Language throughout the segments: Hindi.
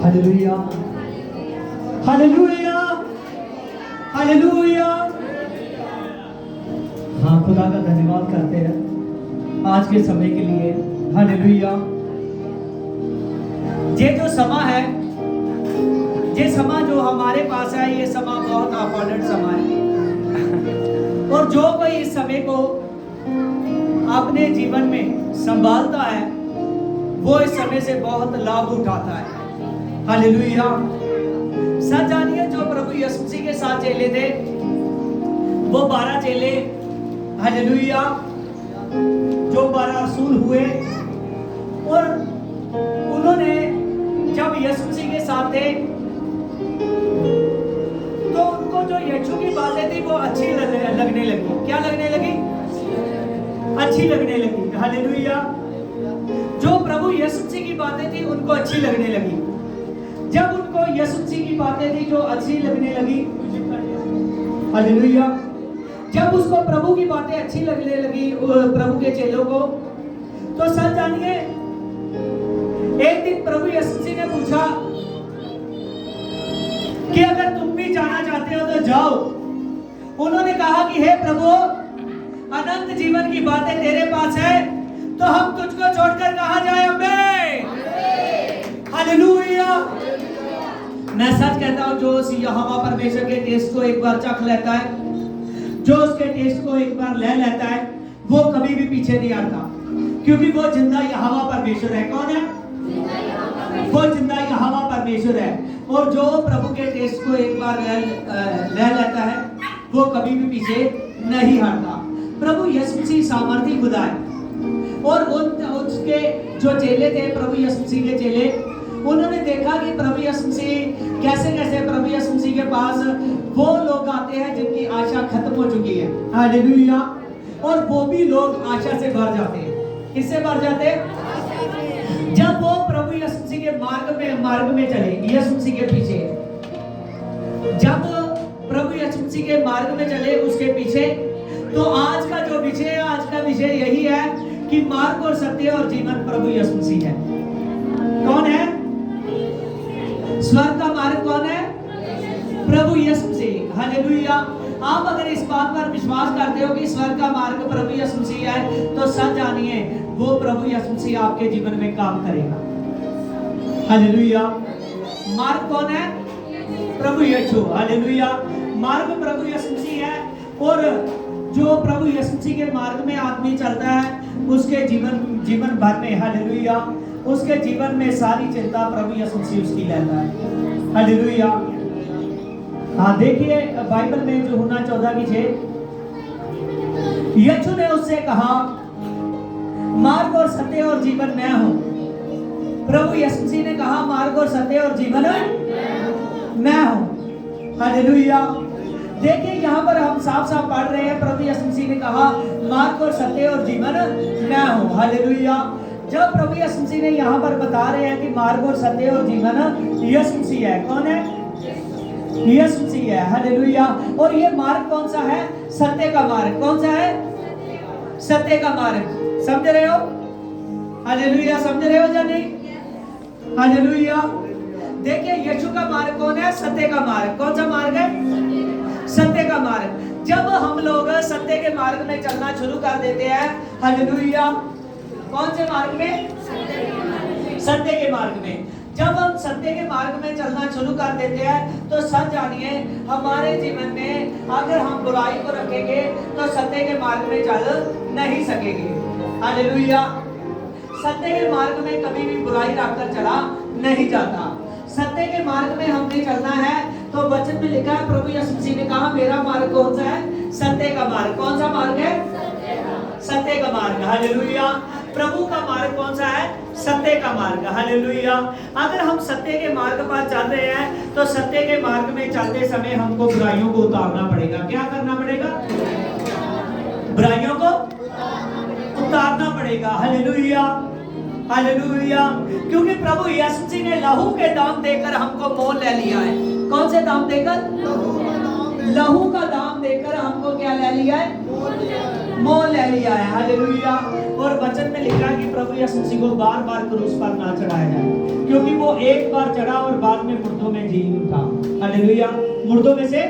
हालेलुया, हालेलुया, हालेलुया। हाँ, खुदा का धन्यवाद करते हैं आज के समय के लिए। हालेलुया। ये जो समा है, ये समा जो हमारे पास है, ये समा बहुत अबंडेंट समा है। और जो कोई इस समय को अपने जीवन में संभालता है, वो इस समय से बहुत लाभ उठाता है। हालेलुया। सच जानिए, जो प्रभु यीशु मसीह के साथ चेले थे, वो 12 चेले, हालेलुया, जो 12 रसूल हुए, और उन्होंने जब यीशु मसीह के साथ थे तो उनको जो यीशु की बातें थी वो अच्छी लगने लगी। क्या लगने लगी? अच्छी लगने लगी। हालेलुया। जो प्रभु यीशु मसीह की बातें थी उनको अच्छी लगने लगी। जब उनको यीशु मसीह की बातें थी जो अच्छी लगने लगी, हालेलुया, जब उसको प्रभु की बातें अच्छी लगने लगी प्रभु के चेलों को, तो सच जानिए, एक दिन प्रभु यीशु मसीह ने पूछा कि अगर तुम भी जाना चाहते हो तो जाओ। उन्होंने कहा कि हे प्रभु, अनंत जीवन की बातें तेरे पास है, तो हम तुझको छोड़कर कहां जाए? हालेलुया। मैं सच कहता हूं, जो यहोवा परमेश्वर के टेस्ट को एक बार चख लेता है, जो उसके टेस्ट को एक बार ले लेता है, वो कभी भी पीछे नहीं आता, क्योंकि वो जिंदा यहोवा परमेश्वर है। कौन है? वो जिंदा यहोवा परमेश्वर है। और जो प्रभु के टेस्ट को एक बार ले लेता है, वो कभी भी पीछे नहीं हटता। प्रभु यीशु मसीह सामर्थी खुदा है। और उसके जो चेले थे, प्रभु यीशु मसीह के चेले, उन्होंने देखा कि प्रभु यीशु मसीह कैसे कैसे प्रभु यीशु मसीह के पास वो लोग आते हैं जिनकी आशा खत्म हो चुकी है। हालेलुया। और वो भी लोग आशा से भर जाते हैं। किससे भर जाते हैं? जब वो प्रभु यीशु मसीह के मार्ग में चले, यीशु मसीह के पीछे, जब प्रभु यीशु मसीह के मार्ग में चले उसके पीछे, तो आज का जो विषय है, आज का विषय यही है कि मार्ग और सत्य और जीवन प्रभु यीशु मसीह है। कौन है? स्वर्ग का मार्ग कौन है? प्रभु यीशु मसीह। हालेलुया। आप अगर इस बात पर विश्वास करते हो कि स्वर्ग का मार्ग प्रभु यीशु मसीह है, तो सच जानिए, वो प्रभु यीशु मसीह आपके जीवन में काम करेगा। हालेलुया। मार्ग कौन है? प्रभु यीशु। हालेलुया। मार्ग प्रभु यीशु मसीह है। और जो प्रभु यीशु मसीह के मार्ग में आदमी चलता है, उसके जीवन भर में, हालेलुया, उसके जीवन में सारी चिंता प्रभु यीशु मसीह उसकी लेता है। हालेलुया। हाँ, देखिए बाइबल में जो यूहन्ना 14 की 6, यीशु ने उससे कहा, मार्ग और सत्य और जीवन मैं हूं। प्रभु यीशु मसीह ने कहा, मार्ग और सत्य और जीवन मैं हूं। हालेलुया। देखिए यहाँ पर हम साफ साफ पढ़ रहे हैं, प्रभु यीशु मसीह ने कहा, मार्ग और सत्य और जीवन मैं हूं। हालेलुया। जब प्रभु यीशु मसीह ने यहाँ पर बता रहे हैं कि मार्ग और सत्य और जीवन यीशु मसीह है। कौन है? यीशु मसीह है। हालेलुया। और ये मार्ग कौन सा है? सत्य का मार्ग। कौन सा है? सत्य का मार्ग। समझ रहे हो? हालेलुया। समझ रहे हो या नहीं? हालेलुया। देखिए, यीशु का मार्ग कौन है? सत्य का मार्ग। कौन सा मार्ग है? सत्य का मार्ग। जब हम लोग सत्य के मार्ग में चलना शुरू कर देते हैं, हालेलुया, कौन से मार्ग में? सत्य के मार्ग में। जब हम सत्य के मार्ग में चलना शुरू कर देते हैं, तो सच जानिए, हमारे जीवन में अगर हम बुराई को रखेंगे तो सत्य के मार्ग में चल नहीं सकेंगे। हालेलुया। सत्य के मार्ग में कभी भी बुराई रखकर चला नहीं जाता। सत्य के मार्ग में हमने चलना है, तो वचन में लिखा है, प्रभु यीशु मसीह ने कहा, मेरा मार्ग कौन सा है? सत्य का मार्ग। कौन सा मार्ग है? सत्य का मार्ग। हालेलुया। प्रभु का मार्ग कौन सा है? सत्य का मार्ग। हालेलुया। अगर हम सत्य के मार्ग पर चल रहे हैं, तो सत्य के मार्ग में चलते समय हमको बुराइयों को उतारना पड़ेगा। क्या करना पड़ेगा? बुराइयों को उतारना पड़ेगा। हालेलुया। हालेलुया। क्योंकि प्रभु यीशु मसीह ने लहू के दाम देकर हमको मोल ले लिया है। कौन से दाम देकर? लहू का दाम देकर हमको क्या ले लिया है? मोल ले लिया है। हालेलुया। और वचन में लिखा है कि प्रभु यीशु मसीह को बार बार क्रूस पर ना चढ़ाया जाए, क्योंकि वो एक बार चढ़ा और बाद में मुर्दों में जी उठा। हालेलुया। मुर्दों में से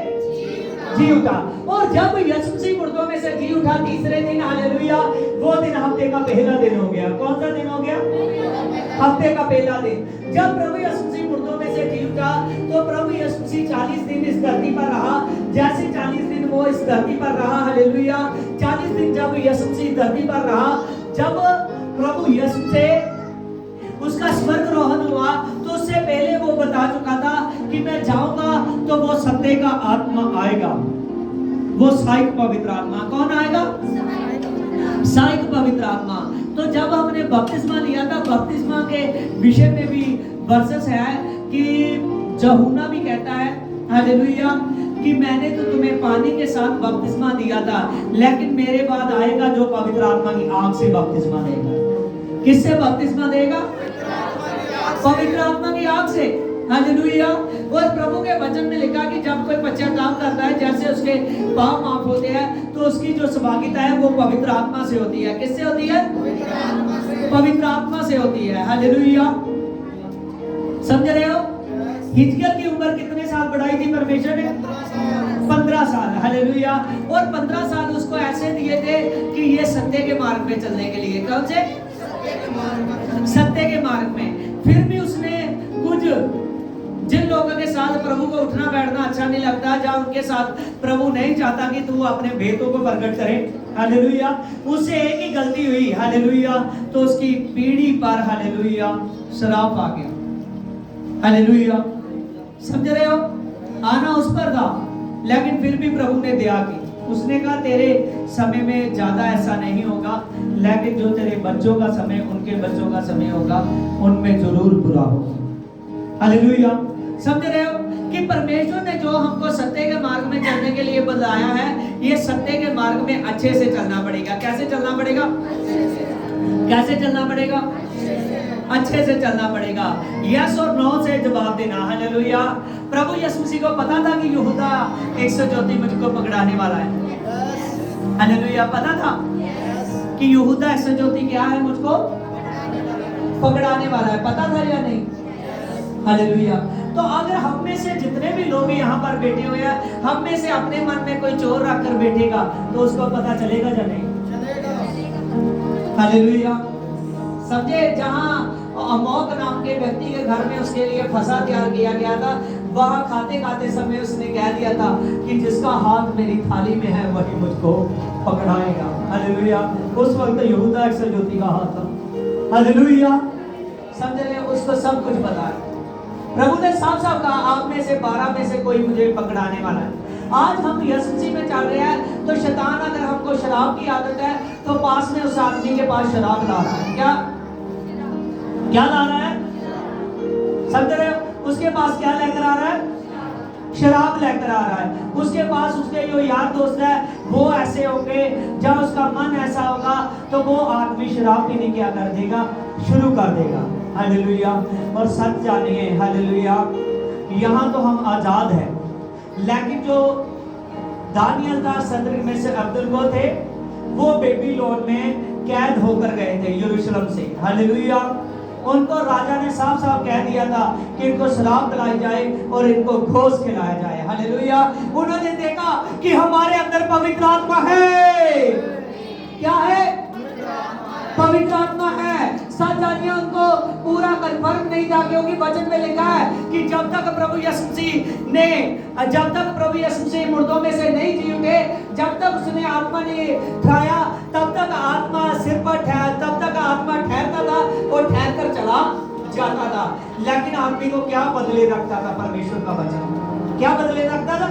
जी उठा। और जब यीशु मसीह मुर्दों में से जी उठा तीसरे दिन, हालेलुया, वो दिन हफ्ते का पहला दिन हो गया। कौन सा दिन हो गया? हफ्ते का पहला दिन। जब प्रभु यीशु मसीह मुर्दों में से जी उठा तो प्रभु यीशु मसीह 40 दिन इस धरती पर रहा। जैसे 40 दिन वो इस धरती पर रहा, हालेलुया, 40 दिन जब यीशु मसीह धरती पर रहा, जब प्रभु यीशु से उसका स्वर्गारोहण हुआ तो उससे पहले वो बता चुका था कि मैं जाऊंगा तो वो सत्य का आत्मा आएगा, वो सहायक पवित्र आत्मा। कौन आएगा? सहायक पवित्र आत्मा। तो जब हमने बपतिस्मा लिया था, बपतिस्मा के विषय में भी वर्सेस है कि यूहन्ना भी कहता है, हालेलुया, कि मैंने तो तुम्हें पानी के साथ बपतिस्मा दिया था, लेकिन मेरे बाद आएगा जो पवित्र आत्मा की आग से बपतिस्मा देगा। किससे बपतिस्मा देगा? पवित्र आत्मा की आग से। हालेलुया। और प्रभु के वचन में लिखा कि जब कोई पश्चाताप करता है, जैसे उसके पाप माफ होते हैं, तो उसकी जो सहभागिता है वो पवित्र आत्मा से होती है। किससे होती है? पवित्र आत्मा से होती है। हालेलुया। समझ रहे हो? हिजकिय्याह की उम्र कितने साल बढ़ाई थी परमेश्वर ने? 15 साल। हालेलुया। और 15 साल उसको ऐसे दिए थे कि ये सत्य के मार्ग में चलने के लिए। कौन से? सत्य के मार्ग में। फिर भी उसने कुछ जिन लोगों के साथ प्रभु को उठना बैठना अच्छा नहीं लगता, जहाँ उनके साथ प्रभु नहीं चाहता कि तू अपने भेदों को प्रकट करे, हालेलुया, उससे एक ही गलती हुई, हालेलुया, तो उसकी पीढ़ी पर, हालेलुया, श्राप आ गया। हालेलुया। समझ रहे हो? आना उस पर था, लेकिन फिर भी प्रभु ने दया की। उसने कहा तेरे समय में ज्यादा ऐसा नहीं होगा, लेकिन जो तेरे बच्चों का समय, उनके बच्चों का समय होगा, उनमें जरूर बुरा होगा। हालेलुया। समझ रहे हो कि परमेश्वर ने जो हमको सत्य के मार्ग में चलने के लिए बुलाया है, ये सत्य के मार्ग में अच्छे से चलना पड़ेगा। कैसे चलना पड़ेगा? कैसे चलना पड़ेगा? अच्छे से चलना पड़ेगा। यस और नो से जवाब देना। हालेलुया। प्रभु यीशु मसीह को पता था कि यूहन्ना 134 मुझको पकड़ाने वाला है। हालेलुया। पता था कि यूहन्ना 134 क्या है, मुझको पकड़ाने वाला है। पता था या नहीं? हालेलुया। तो अगर हम में से जितने भी लोग यहाँ पर बैठे हुए हैं, हम में से अपने मन में कोई चोर रखकर बैठेगा तो उसको पता चलेगा या नहीं? हालेलुया। समझे? जहाँ अमोक नाम के व्यक्ति के घर में उसके लिए फंसा तैयार किया गया था, वहां खाते खाते समय उसने कह दिया था कि जिसका हाथ मेरी थाली में है वही मुझको पकड़ाएगा। हालेलुया। उस वक्त यूहन्ना 134 का हाथ था। हालेलुया। समझ रहे? उसको सब कुछ पता है। प्रभु ने साफ साफ कहा आप में से 12 में से कोई मुझे पकड़ाने वाला है। आज हम यीशु मसीह में चल रहे हैं, तो शैतान अगर हमको शराब की आदत है तो पास में उस आदमी के पास शराब ला रहा है। क्या ला रहा है? समझ रहे हो? उसके पास क्या लेकर आ रहा है? शराब लेकर आ रहा है। उसके पास उसके जो यार दोस्त है वो ऐसे होंगे, जब उसका मन ऐसा होगा तो वो आदमी शराब पीने क्या कर देगा? शुरू कर देगा। हालेलुया। और सच जानिए, हालेलुया, यहाँ तो हम आजाद हैं, लेकिन जो दानियल था सदर में से अब्दुल को थे, वो बेबीलोन में कैद होकर गए थे यरूशलेम से। हालेलुया। उनको राजा ने साफ साफ कह दिया था कि इनको शराब पिलाई जाए और इनको घोष खिलाया जाए। हालेलुया। उन्होंने देखा कि हमारे अंदर पवित्र आत्मा है। क्या है? पवित्र आत्मा है। सच जानिए, उनको पूरा कंफर्म नहीं था, क्योंकि वचन में लिखा है कि जब तक प्रभु यीशु मसीह मुर्दों में से नहीं जी उठे, जब तक उसने आत्मा ने खाया, तब तक आत्मा सिर पर तब तक आत्मा ठहरता था और ठहर कर चला जाता था। लेकिन आदमी को क्या बदले रखता था? परमेश्वर का वचन। क्या बदले रखता था?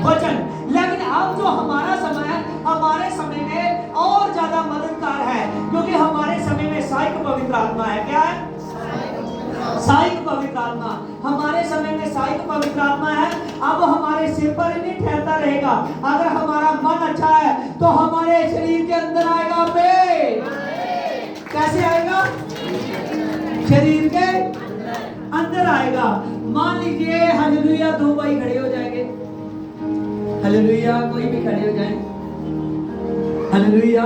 वचन। लेकिन अब जो हमारा समय है, हमारे समय में और ज्यादा मददगार है, क्योंकि हमारे समय में सहायक पवित्र आत्मा है। क्या है? सहायक पवित्र आत्मा। हमारे समय में सहायक पवित्र आत्मा है। अब हमारे सिर पर ही नहीं ठहरता रहेगा। अगर हमारा मन अच्छा है तो हमारे शरीर के अंदर आएगा। कैसे आएगा? शरीर के अंदर आएगा। मान लीजिए, हालेलुया, 2 भाई खड़े हो जाएंगे। हालेलुया। कोई भी खड़े हो जाए, हालेलुया,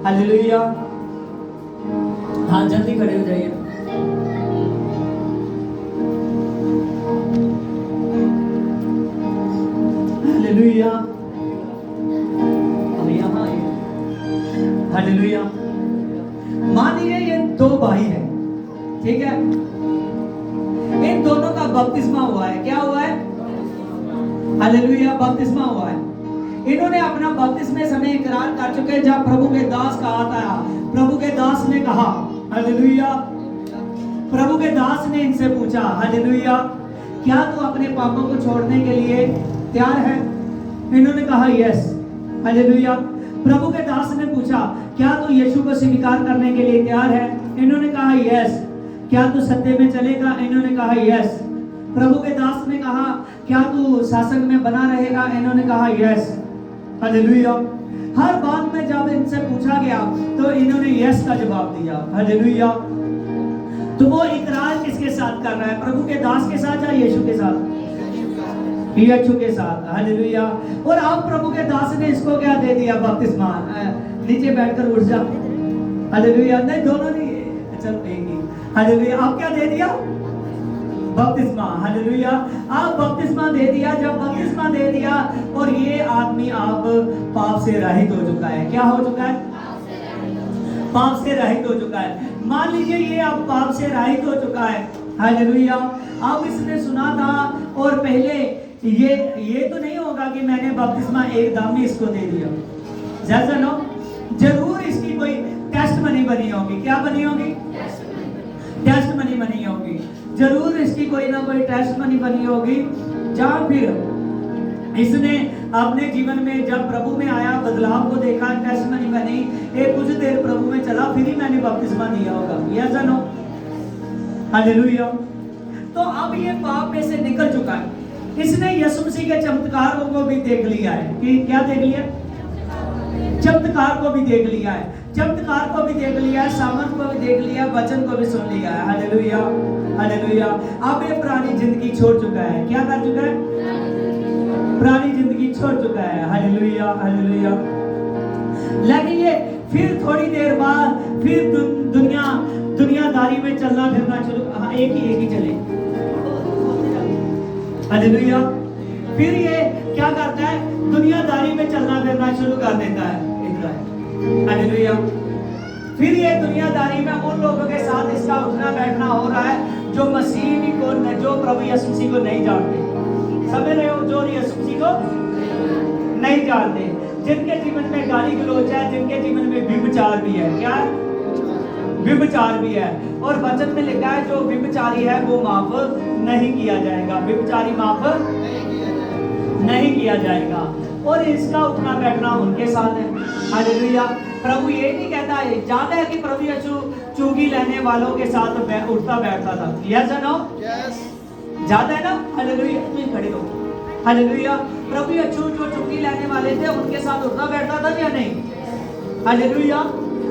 हालेलुया। हाँ, जल्दी खड़े हो जाइए। हालेलुया, अब यहाँ आइए। हालेलुया। मान लीजिए ये दो भाई है, ठीक है, इन दोनों का बपतिस्मा हुआ है। क्या हुआ है? हालेलुया, बपतिस्मा हुआ है। इन्होंने अपना बपतिस्मे समय इकरार कर चुके हैं। जब प्रभु के दास का हाथ आया, प्रभु के दास ने कहा, हालेलुया, प्रभु के दास ने इनसे पूछा, हालेलुया, क्या तू अपने पापों को छोड़ने के लिए तैयार है? इन्होंने कहा यस। हालेलुया। प्रभु के दास ने पूछा, क्या तू यीशु को स्वीकार करने के लिए तैयार है? इन्होंने कहा यस। क्या तू सत्य में चलेगा? इन्होंने कहा यस। प्रभु के दास ने कहा, क्या तू शासन में बना रहेगा? इन्होंने कहा यस। हालेलुया। हर बात में जब इनसे पूछा गया तो इन्होंने यस का जवाब दिया। हालेलुया। तो वो इकरार किसके साथ कर रहा है? प्रभु के दास के साथ या यीशु के साथ? यीशु के साथ। हालेलुया। और अब प्रभु के दास ने इसको क्या दे दिया? बपतिस्मा। नीचे बैठकर उठ जा। हालेलुया। नहीं, दोनों नहीं, चल एक ही। हालेलुया। अब क्या दे दिया? बपतिस्मा। हालेलुया। आप बपतिस्मा दे दिया। जब बपतिस्मा दे दिया और ये आदमी आप पाप से रहित हो चुका है। क्या हो चुका है? पाप से रहित हो चुका है। मान लीजिए ये अब पाप से रहित हो चुका है। हालेलुया। अब इसने सुना था और पहले ये तो नहीं होगा कि मैंने बपतिस्मा एकदम ही इसको दे दिया। जैसा नो, जरूर इसकी कोई टेस्ट मनी बनी होगी। क्या बनी होगी? टेस्ट मनी बनी होगी। जरूर इसकी कोई ना कोई टेस्ट मनी बनी होगी। जहाँ फिर इसने अपने जीवन में जब प्रभु में आया, बदलाव को देखा, टेस्ट मनी बनी, एक कुछ देर प्रभु में चला, फिर ही मैंने बपतिस्मा दिया होगा। या नो? हालेलुया। तो अब ये पाप में से निकल चुका है। इसने यीशु मसीह के चमत्कारों को भी देख लिया है। कि क्या देख लिया? चमत्कार को भी देख लिया है। चमत्कार को भी देख लिया है, सामर्थ को भी देख लिया, वचन को भी सुन लिया है। Hallelujah, hallelujah. अब ये पुरानी जिंदगी छोड़ चुका है। क्या कर चुका है? पुरानी जिंदगी छोड़ चुका है। Hallelujah, hallelujah. लेकिन ये फिर थोड़ी देर बाद फिर दुनियादारी में चलना फिरना शुरू। हाँ, एक ही चले। हालेलुया। फिर ये क्या करता है? दुनियादारी में चलना फिरना शुरू कर देता है। हालेलुया। फिर ये दुनियादारी में उन लोगों के साथ इसका उठना बैठना हो रहा है जो मसीह को, जो प्रभु यीशु मसीह को नहीं जानते। समझ रहे हो? जो यीशु मसीह को नहीं जानते, जिनके जीवन में गाली गलौज है, जिनके जीवन में व्यभिचार भी है। क्या है? व्यभिचार भी है। और वचन में लिखा है जो व्यभिचारी है वो माफ नहीं किया जाएगा। व्यभिचारी माफ नहीं किया जाएगा। और इसका उठना बैठना उनके साथ है। हालेलुया। प्रभु ये नहीं कहता है, जानता है कि प्रभु यीशु चुंगी लेने वालों के साथ उठता बैठता था। Yes no? यस। जानता है ना? हालेलुया। तुम खड़े हो। हालेलुया। प्रभु यीशु जो चुंगी लेने वाले थे उनके साथ उठता बैठता था या नहीं? हालेलुया।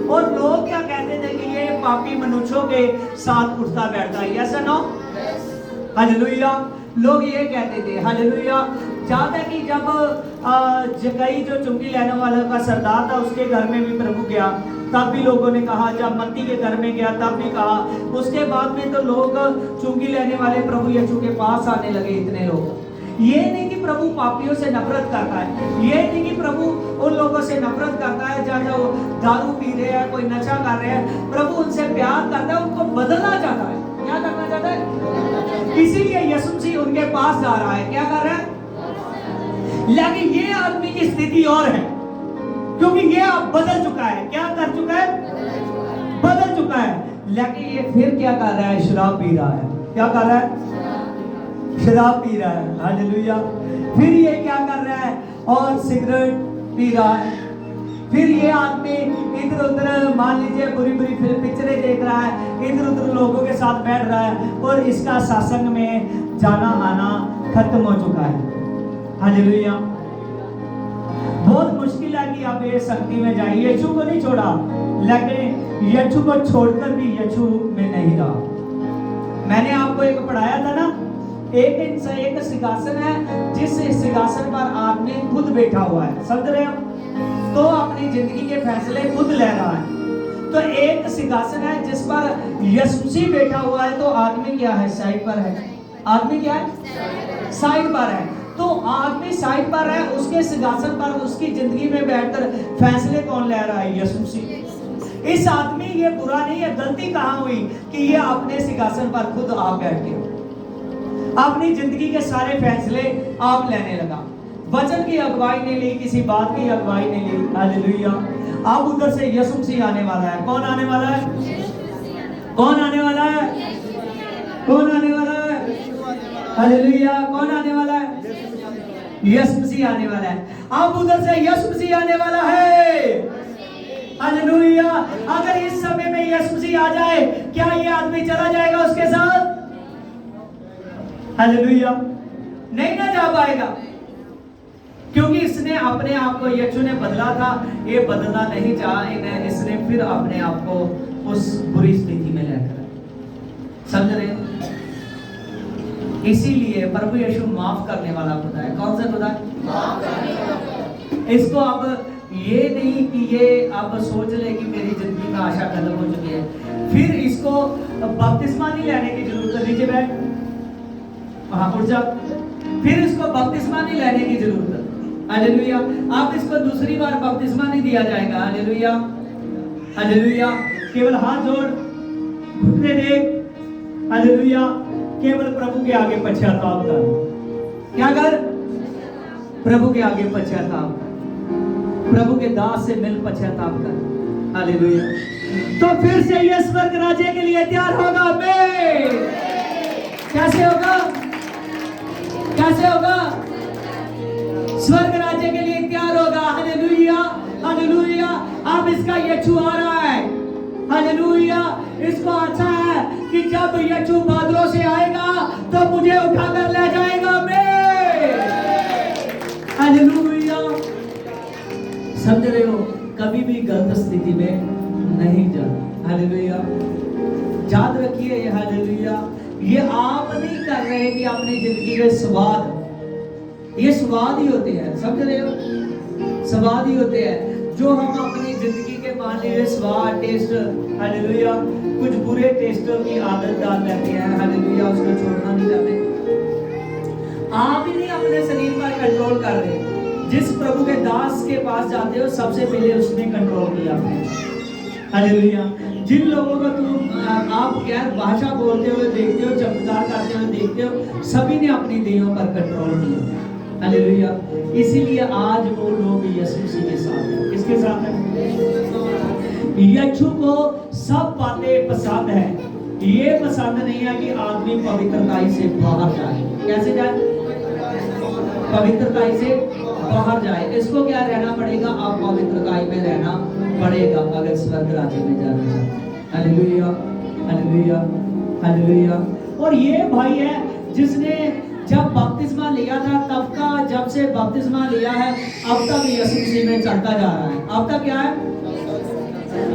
और लोग क्या कहते थे कि ये पापी मनुष्यों के साथ उठता बैठता है। Yes no? हालेलुया। लोग ये कहते थे। हालेलुया। जहाँ तक कि जब जकई जो चुंगी लेने वाला का सरदार था उसके घर में भी प्रभु गया, तब भी लोगों ने कहा। जब मत्ती के घर में गया तब भी कहा। उसके बाद में तो लोग चुंगी लेने वाले प्रभु यीशु के पास आने लगे। इतने लोग। ये नहीं कि प्रभु पापियों से नफरत करता है, ये नहीं कि प्रभु उन लोगों से नफरत करता है जो दारू पी रहे हैं, कोई नशा कर रहे हैं। प्रभु उनसे प्यार करता है, उनको बदलना चाहता है। क्या करना चाहता है? इसीलिए यीशु मसीह उनके पास जा रहा है। क्या कर रहा है? लेकिन ये आदमी की स्थिति और है, क्योंकि ये अब बदल चुका है। क्या कर चुका है? बदल चुका है। लेकिन ये फिर क्या कर रहा है? शराब पी रहा है। क्या कर रहा है? शराब पी रहा है। हालेलुया। फिर ये क्या कर रहा है? और सिगरेट पी रहा है। फिर ये आदमी इधर उधर, मान लीजिए बुरी बुरी पिक्चरें देख रहा है, इधर उधर लोगों के साथ बैठ रहा है और इसका सत्संग में जाना आना खत्म हो चुका है। हालेलुया। बहुत मुश्किल है कि आप ये संगति में जाइए। यीशु को नहीं छोड़ा, लेकिन यीशु को छोड़कर भी यीशु में नहीं रहा। मैंने आपको एक पढ़ाया था ना, एक सिंहासन है जिस सिंहासन पर आदमी खुद बैठा हुआ है। समझ रहे हो? तो अपनी जिंदगी के फैसले खुद ले रहा है। तो एक सिंहासन है जिस पर यीशु मसीह बैठा हुआ है, तो आदमी क्या है? साइड पर है। आदमी क्या है? साइड पर है। तो आदमी साइड पर है, उसके सिंहासन पर उसकी जिंदगी में बैठकर फैसले कौन ले रहा है? यीशु मसीह। इस आदमी ये बुरा नहीं है, गलती कहाँ हुई कि ये अपने सिंहासन पर खुद आप बैठ गए, अपनी जिंदगी के सारे फैसले आप लेने लगा। वचन की अगुवाई नहीं ली, किसी बात की अगुवाई नहीं ली। हालेलुया। अब उधर से यीशु मसीह आने वाला है। कौन आने वाला है? कौन आने वाला है? कौन आने वाला है? हालेलुया। कौन आने वाला है? यीशु मसीह आने वाला है। अब उधर से यीशु मसीह आने वाला है। हालेलुया। अगर इस समय में यीशु मसीह आ जाए, क्या ये आदमी चला जाएगा उसके साथ? हालेलुया। नहीं ना जा पाएगा, क्योंकि इसने अपने आप को, यीशु ने बदला था, ये बदलना नहीं चाहा, इसने फिर अपने आप को उस बुरी स्थिति में लेकर, समझ रहे? इसीलिए प्रभु यीशु माफ करने वाला खुदा है। कौन सा खुदा है? माफ करने वाला। इसको अब ये नहीं कि ये अब सोच ले कि मेरी जिंदगी में आशा खत्म हो चुकी है, फिर इसको बपतिस्मा नहीं लेने की जरूरत है। नीचे बैठ, वहां उठ जा। फिर इसको बपतिस्मा नहीं लेने की जरूरत है। हालेलुया। आप इसको दूसरी बार बपतिस्मा नहीं दिया जाएगा। हालेलुया। हालेलुया। केवल हाथ जोड़, घुटने देख। हालेलुया। केवल प्रभु के आगे पश्चाताप कर। क्या कर? प्रभु के आगे पश्चाताप कर। प्रभु के दास से मिल पश्चाताप कर। हालेलुया। तो फिर से ये स्वर्ग राज्य के लिए तैयार होगा। आमीन। कैसे होगा? कैसे होगा? स्वर्ग राज्य के लिए तैयार होगा। हालेलुया। हालेलुया। अब इसका यीशु आ रहा है। हालेलुया। इसको अच्छा है कि जब यीशु बादलों से आएगा तो मुझे उठाकर ले जाएगा। हालेलुया। समझ रहे हो? कभी भी गलत स्थिति में नहीं जाना। हालेलुया। याद रखिए, हालेलुया, ये आप नहीं कर रहे कि अपनी जिंदगी के स्वाद, ये स्वाद ही होते हैं। समझ रहे हो? स्वाद ही होते हैं जो हम अपनी जिंदगी के मान लीजिए स्वाद, टेस्ट, हालेलुया, कुछ बुरे टेस्टों की आदत डाल लेते हैं। हालेलुया। उसको छोड़ना नहीं चाहते। आप ही नहीं अपने शरीर पर कंट्रोल कर रहे। जिस प्रभु के दास के पास जाते हो, सबसे पहले उसने कंट्रोल किया। हालेलुया। जिन लोगों को तुम आप गैर भाषा बोलते हुए देखते हो, चमत्कार करते हुए देखते हो, सभी ने अपनी देहों पर कंट्रोल किया। हालेलुया। इसीलिए आज वो लोग यीशु मसीह के साथ हैं। किसके साथ हैं? यीशु को सब बातें पसंद है। ये पसंद नहीं है कि आदमी पवित्रताई से बाहर जाए। कैसे जाए? पवित्रताई से बाहर जाए। इसको क्या रहना पड़ेगा? आप पवित्रताई में रहना पड़ेगा अगर स्वर्ग राज्य में जाना चाहते हैं। हालेलुया। हालेलुया। हालेलुया। और ये भाई है जिसने जब बपतिस्मा लिया था तब का, जब से बपतिस्मा लिया है अब तक यीशु मसीह में चलता जा रहा है। अब तक क्या है?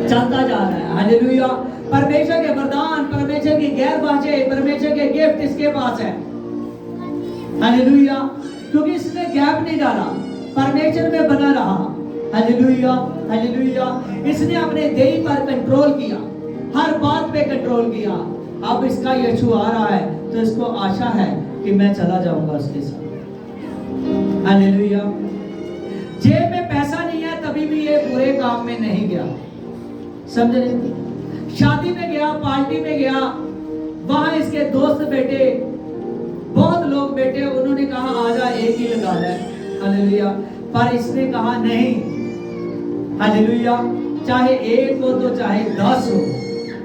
चलता जा रहा है। हालेलुया। परमेश्वर के वरदान, परमेश्वर की गैर भाषाएं, परमेश्वर के गिफ्ट इसके पास है। हालेलुया। क्योंकि इसने गैप नहीं डाला, परमेश्वर में बना रहा। हालेलुया। हालेलुया। इसने अपने देह पर कंट्रोल किया, हर बात पे कंट्रोल किया। अब इसका यीशु आ रहा है तो इसको आशा है कि मैं चला जाऊंगा उसके साथ। हालेलुया। जेब में पैसा नहीं है तभी भी ये बुरे काम में नहीं गया। समझ रहे? शादी में गया, पार्टी में गया, वहां इसके दोस्त बैठे, बहुत लोग बैठे, उन्होंने कहा आजा एक ही लगा ले। हालेलुया। पर इसने कहा नहीं। हालेलुया। चाहे एक हो तो चाहे 10 हो,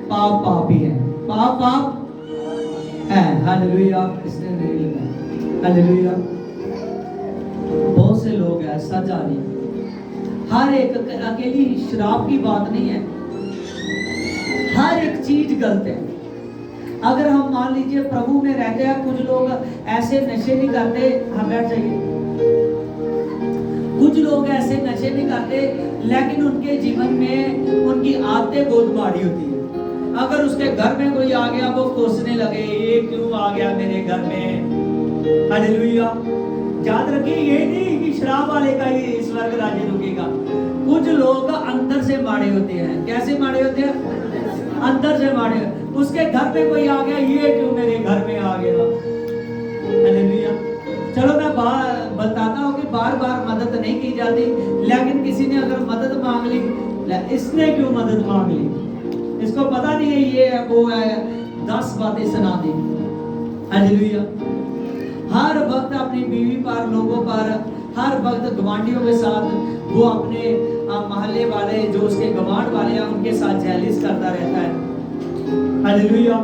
पाप पाप ही है। पाप पाप है। हालेलुया। इसने नहीं लगाया। हालेलुया। बहुत से लोग हैं सजा नहीं, हर एक, अकेली शराब की बात नहीं है, हर एक चीज गलत है। अगर हम मान लीजिए प्रभु में रहते हैं, कुछ लोग ऐसे नशे नहीं करते, हम बैठ जाइए, कुछ लोग ऐसे नशे नहीं करते लेकिन उनके जीवन में उनकी आदतें बहुत माड़ी होती है। अगर उसके घर में कोई आ गया वो कोसने लगे, ये क्यों आ गया मेरे घर में। हालेलुया। याद रखिए, ये नहीं कि शराब वाले का ही स्वर्ग राज्य रुकेगा। कुछ लोग अंदर से माड़े होते हैं। कैसे माड़े होते हैं? अंदर से माड़े। उसके घर पे कोई आ गया, ये क्यों मेरे घर में आ गया? हालेलुया। चलो मैं बताता हूँ कि बार बार मदद नहीं की जाती, लेकिन किसी ने अगर मदद मांग ली, इसने क्यों मदद मांग ली? इसको पता नहीं है ये है वो है, 10 बातें सुना दी। हालेलुया। हर वक्त अपनी बीवी पर, लोगों पर, हर वक्त गवांडियों के साथ वो अपने मोहल्ले वाले जो उसके गवांड वाले हैं उनके साथ जेलिस करता रहता है। हालेलुया।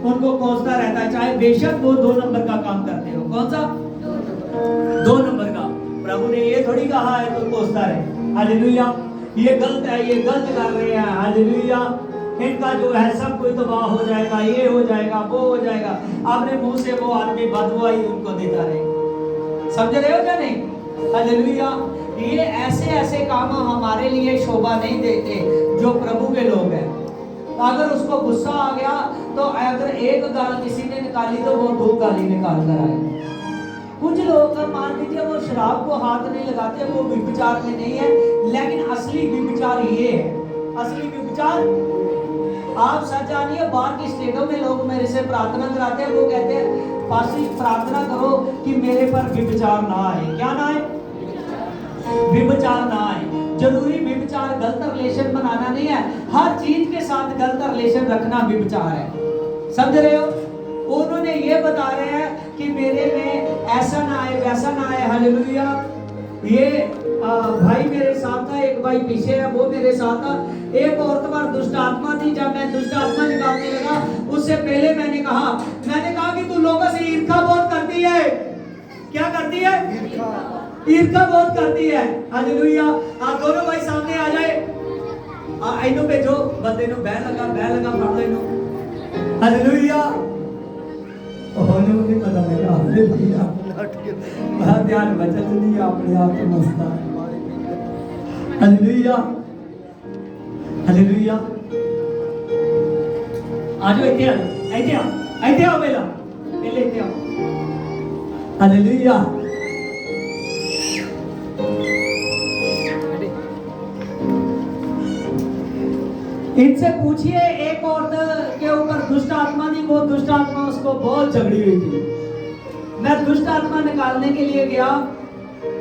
उनको कोसता रहता है, चाहे बेशक वो 2 नंबर का काम करते हो। कौन सा? 2 नंबर का। प्रभु ने ये थोड़ी कहा है तो कोसता रहे। हालेलुया। ये गलत है, ये गलत कर रहे हैं। हालेलुया। इनका जो है सब कोई तबाह हो जाएगा, ये हो जाएगा, वो हो जाएगा। अपने मुंह से वो आदमी बददुआई उनको देता रहे। समझ रहे हो क्या नहीं? हालेलुया। ये ऐसे ऐसे काम हमारे लिए शोभा नहीं देते जो प्रभु के लोग हैं। अगर उसको गुस्सा आ गया तो अगर एक गाल किसी ने निकाली तो वो 2 गाली निकाल कर आए। कुछ लोग मान लीजिए वो शराब को हाथ नहीं लगाते, वो व्यभिचार में नहीं है, लेकिन असली व्यभिचार ये है। असली व्यभिचार आप सच जानिए, बाहर की स्टेटों में लोग मेरे से प्रार्थना कराते हैं, वो कहते हैं पासी प्रार्थना करो कि मेरे पर व्यभिचार ना आए। क्या ना आए? व्यभिचार ना आए। जरूरी व्यभिचार गलत रिलेशन बनाना नहीं है, हर चीज के साथ गलत रिलेशन रखना व्यभिचार है। समझ रहे हो? उन्होंने ये बता रहे हैं कि मेरे में ऐसा ना आए, वैसा ना आए। हालेलुया। ये भाई मेरे साथ था, एक भाई पीछे है, वो मेरे साथ था। एक औरत पर दुष्ट आत्मा थी। जब मैं दुष्ट आत्मा निकालने लगा, उससे पहले मैंने कहा कि तू लोगों से ईर्ष्या बहुत करती है। क्या करती है? ईर्ष्या बहुत करती है। हालेलुया। दोनों भाई सामने आ जाए। इनो पे जो बंदे नो बह लगा फड़ ले नो। हालेलुया। होने मुझे पता लगा। हालेलुया। ध्यान बचत नहीं अपने आप को मस्ता है। हालेलुया। हालेलुया। आज इथे आओ बेला पहले इथे आओ। हालेलुया। इनसे पूछिए, एक औरत के ऊपर दुष्ट आत्मा थी, वो दुष्ट आत्मा उसको बहुत झगड़ी हुई थी। मैं दुष्ट आत्मा निकालने के लिए गया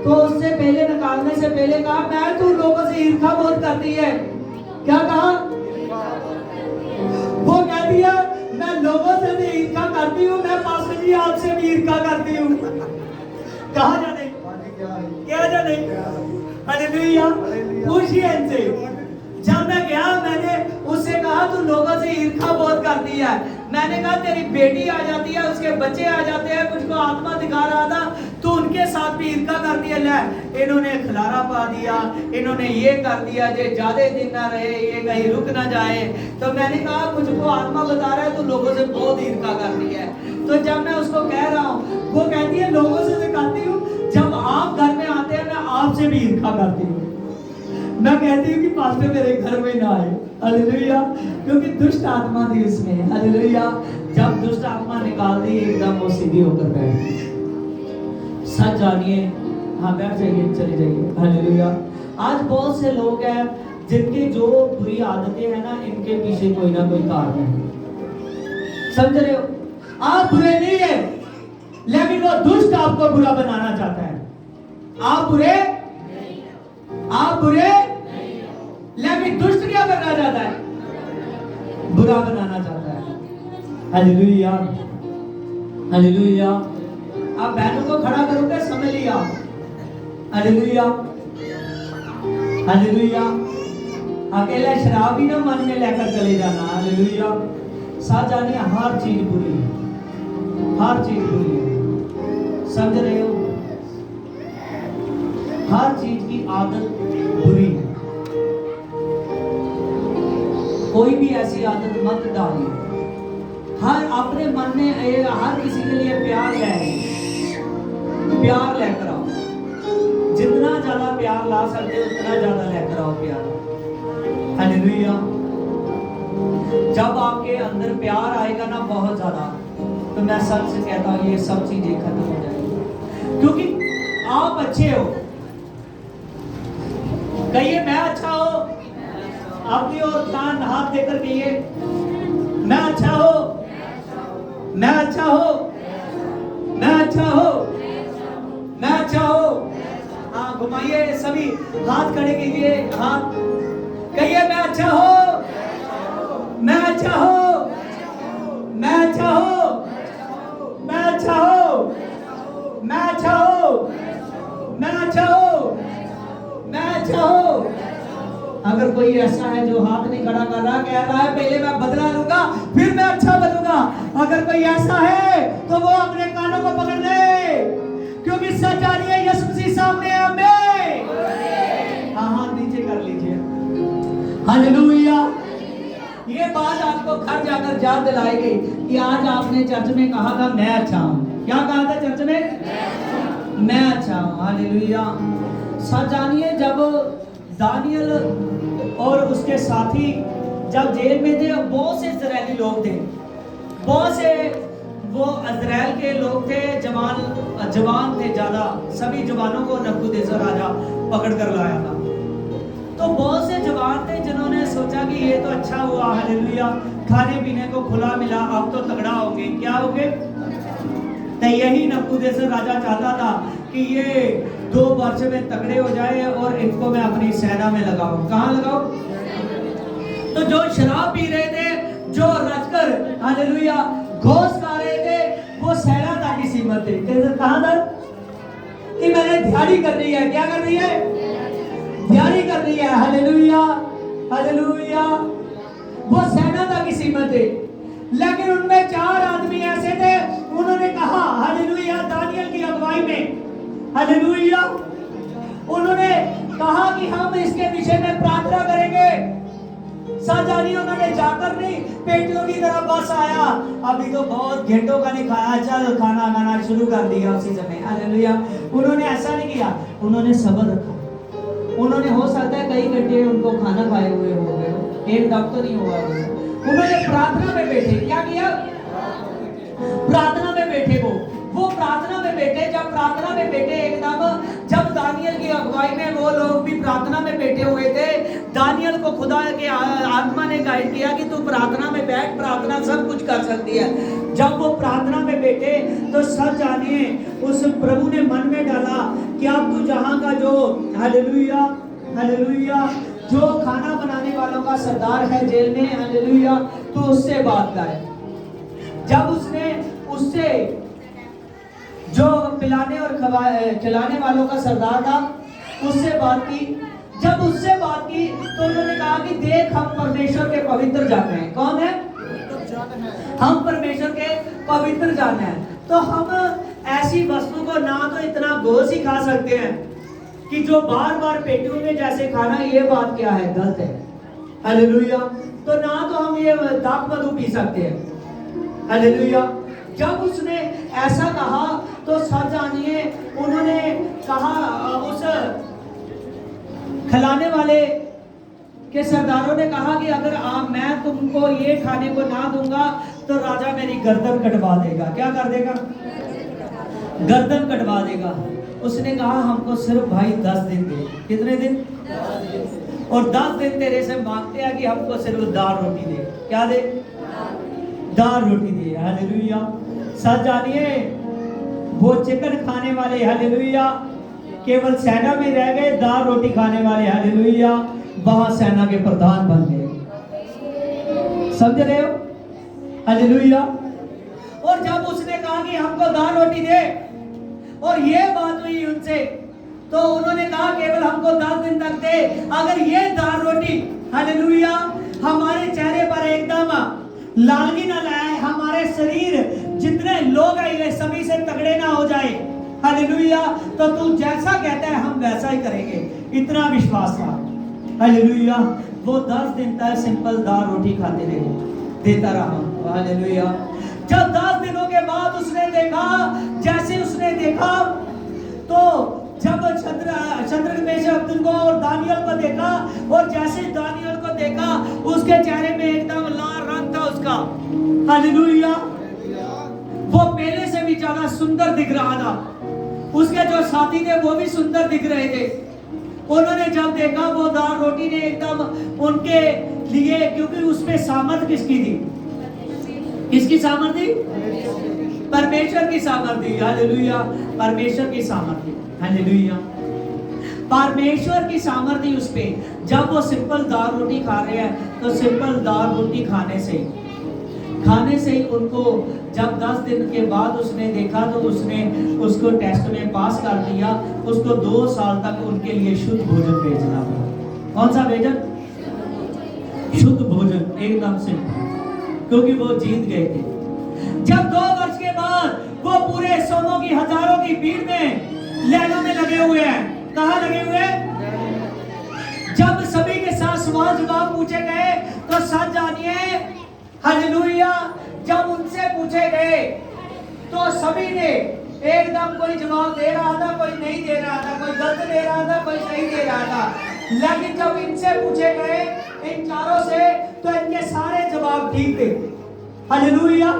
तो उससे पहले, निकालने से पहले कहा, मैं तू लोगों से ईर्ष्या बहुत करती है। क्या कहा? वो कहती है मैं लोगों से भी ईर्ष्या करती हूँ, मैं पास्टर जी आपसे भी ईर्ष्या करती हूँ। कहा जाने क्या जाने। हालेलुया। पूछिए इनसे। जब मैं गया, मैंने उससे कहा तू लोगों से ईर्ष्या बहुत करती है। मैंने कहा तेरी बेटी आ जाती है, उसके बच्चे आ जाते हैं, मुझको आत्मा दिखा रहा था, तू उनके साथ भी ईर्ष्या करती है। ले इन्होंने खिलारा पा दिया, इन्होंने ये कर दिया, जे ज्यादा दिन ना रहे, ये कहीं रुक ना जाए। तो मैंने कहा मुझको आत्मा बता रहा है तू लोगों से बहुत ईर्ष्या करती है। तो जब मैं उसको कह रहा हूँ, वो कहती है लोगों से करती हूँ, जब आप घर में आते हैं मैं आपसे भी ईर्ष्या करती हूँ। मैं कहती हूँ कि पास्टर मेरे घर में ना आए। हालेलुया। क्योंकि दुष्ट आत्मा थी उसमें। हालेलुया। जब दुष्ट आत्मा निकाल दी, एकदम वो सीधी होकर बैठ गई। सच जानिए। हाँ बैठ जाइए, चले जाइए। हालेलुया। आज बहुत से लोग हैं जिनकी जो बुरी आदतें हैं ना, इनके पीछे कोई ना कोई कारण है। समझ रहे हो? आप बुरे नहीं है, लेकिन वो दुष्ट आपको बुरा बनाना चाहता है। आप बुरे लेकिन दुष्ट क्या करना चाहता है? बुरा बनाना चाहता है। हालेलुया। हालेलुया। आप बहनों को खड़ा करोगे, समझ लिया। हालेलुया। हालेलुया। अकेला शराब ही ना मन में लेकर चले जाना। हालेलुया। साथ जानिए, हर चीज बुरी है, हर चीज बुरी है। समझ रहे हो? हर चीज की आदत बुरी है। कोई भी ऐसी आदत मत डालिए। हर अपने मन में हर किसी के लिए प्यार लेकर आओ। जितना ज्यादा प्यार ला सकते हो उतना ज्यादा लेकर आओ प्यार। हालेलुया। जब आपके अंदर प्यार आएगा ना बहुत ज्यादा, तो मैं सच से कहता हूँ ये सब चीजें खत्म हो जाएंगी, क्योंकि आप अच्छे हो। कहिए मैं अच्छा हो। अपनी ओर ध्यान हाथ देकर कहिए मैं अच्छा हो, मैं अच्छा हो, मैं अच्छा हो, मैं अच्छा हो। हाँ घुमाइए सभी, हाथ खड़े कीजिए, हाथ कहिए मैं अच्छा हो, मैं अच्छा हो, मैं अच्छा हो, मैं अच्छा हो, मैं अच्छा हो, मैं अच्छा हो, मैं अच्छा हो। अगर कोई ऐसा है जो हाथ नहीं खड़ा कर रहा, कह रहा है पहले मैं बदला लूंगा फिर मैं अच्छा बनूंगा, अगर कोई ऐसा है तो वो अपने कानों को पकड़ ले, क्योंकि सच आ रही है, यीशु मसीह सामने है हमें। हाँ हाथ नीचे कर लीजिए। हालेलुया। ये बात आपको घर जाकर याद दिलाएगी कि आज आपने चर्च में कहा था मैं अच्छा हूं। क्या कहा था चर्च में? मैं अच्छा हूं। हालेलुया। सच जानिए, जब दानियल और उसके साथी जब जेल में थे, बहुत से इजरायली लोग थे, बहुत से वो इजराइल के लोग थे, जवान थे ज्यादा, सभी जवानों को नबूकदनेस्सर राजा पकड़ कर लाया था। तो बहुत से जवान थे जिन्होंने सोचा कि ये तो अच्छा हुआ, हालेलुया, खाने पीने को खुला मिला, अब तो तगड़ा होंगे। क्या होंगे? तो यही नबूकदनेस्सर राजा चाहता था कि ये 2 वर्ष में तगड़े हो जाए और इनको मैं अपनी सेना में लगाऊं। कहाँ लगाऊं? तो जो शराब पी रहे थे, जो रचकर हालेलुया घोष खा रहे थे, वो सेना तक की सीमित थे। कहां तक? कि मैंने दिहाड़ी कर रही है। क्या कर रही है? दिहाड़ी कर रही है। Hallelujah, hallelujah. वो सेना तक की सीमित थे, लेकिन उनमें 4 आदमी ऐसे थे, उन्होंने कहा हालेलुया, दानियल की अगुवाई में, हालेलुया, उन्होंने कहा कि हम इसके विषय में प्रार्थना करेंगे। साजानी उन्होंने जाकर नहीं, पेटियों की तरफ बस आया, अभी तो बहुत घंटों का नहीं खाया, चल खाना खाना शुरू कर दिया उसी समय। हालेलुया। उन्होंने ऐसा नहीं किया, उन्होंने सब्र रखा। उन्होंने, हो सकता है कई घंटे उनको खाना खाए हुए हो गए, एक दम तो नहीं हुआ। उन्होंने प्रार्थना में बैठे, क्या किया? प्रार्थना में बैठे। वो प्रार्थना में बैठे। जब प्रार्थना में बैठे, एकदम जब दानियल की अगुवाई में वो लोग भी प्रार्थना में बैठे हुए थे, दानियल को खुदा के आत्मा ने गाइड किया कि तू प्रार्थना में बैठ, प्रार्थना सब कुछ कर सकती है। जब वो प्रार्थना में बैठे तो सब जानिए उस प्रभु ने मन में डाला कि अब तू जहां का जो हालेलुया, हालेलुया, जो खाना बनाने वालों का सरदार है जेल में, हालेलुया, तो उससे बात करे। जब उसने उससे जो पिलाने और खिलाने वालों का सरदार था, उससे बात की। जब उससे बात की तो उन्होंने कहा कि देख, हम परमेश्वर के पवित्र जाने हैं। कौन है? हम परमेश्वर के पवित्र जाने हैं। तो हम ऐसी वस्तु को ना तो इतना गोश ही खा सकते हैं कि जो बार बार पेटियों में जैसे खाना, ये बात क्या है? गलत है। हालेलुया। तो ना तो हम ये दाक मधु पी सकते हैं। हालेलुया। जब उसने ऐसा कहा तो सच जानिए, उन्होंने कहा, उस खिलाने वाले के सरदारों ने कहा कि अगर मैं तुमको ये खाने को ना दूंगा तो राजा मेरी गर्दन कटवा देगा। क्या कर देगा? गर्दन कटवा देगा। उसने कहा हमको सिर्फ भाई 10 दिन दे। कितने दिन? 10 दिन। और 10 दिन तेरे से मांगते हैं कि हमको सिर्फ दाल रोटी दे। क्या दे? दाल रोटी दे। हालेलुया। सच जानिए, वो चिकन खाने वाले, हालेलुया, केवल सेना में रह गए, दाल रोटी खाने वाले, हालेलुया, वहां सेना के प्रधान बन गए। समझ रहे हो? हालेलुया। और जब उसने कहा कि हमको दाल रोटी दे, और ये बात हुई उनसे, तो उन्होंने कहा केवल हमको 10 दिन तक दे। अगर ये दाल रोटी, हालेलुया, हमारे चेहरे पर एकदम लालगी ना लाए, हमारे शरीर जितने लोग हैं ये सभी से तगड़े ना हो जाए, हालेलुया, तो तू जैसा कहता है हम वैसा ही करेंगे। इतना विश्वास था। हालेलुया। वो 10 दिन तक सिंपल दाल रोटी खाते रहे, देता रहा। हालेलुया। जब 10 दिनों के बाद उसने देखा, जैसे उसने देखा, तो जब शद्रक मेशक अबेदनगो और दानियल को देखा, और जैसे दानियल को देखा, उसके चेहरे में एकदम लाल रंग था उसका। हालेलुया। वो पहले से भी ज्यादा सुंदर दिख रहा था। उसके जो साथी थे वो भी सुंदर दिख रहे थे। उन्होंने जब देखा वो दाल रोटी ने एकदम उनके लिए, क्योंकि उसमें सामर्थ किसकी थी? किसकी सामर्थ थी? परमेश्वर की सामर्थ थी। हालेलुया, परमेश्वर की सामर्थ थी। हालेलुया, परमेश्वर की सामर्थ थी उस पे। जब वो सिंपल दाल रोटी खा रहे हैं तो सिंपल दाल रोटी खाने से ही उनको जब 10 दिन के बाद उसने देखा तो उसने उसको टेस्ट में पास कर दिया। उसको 2 साल तक उनके लिए शुद्ध भोजन भेजना था। कौन सा भोजन? शुद्ध भोजन, एकदम से, क्योंकि वो जीत गए थे। जब 2 वर्ष के बाद वो पूरे सोनों की हजारों की भीड़ में लाइनों में लगे हुए हैं। कहाँ लगे हुए हैं? जब सभी के साथ सवाल जवाब पूछे गए तो सच जानिए, हालेलुया, जब उनसे पूछे गए तो सभी ने एकदम, कोई जवाब दे रहा था, कोई नहीं दे रहा था, कोई गलत दे रहा था, कोई सही दे रहा था। लेकिन जब इनसे पूछे गए, इन चारों से, तो इनके सारे जवाब ठीक थे। हालेलुया,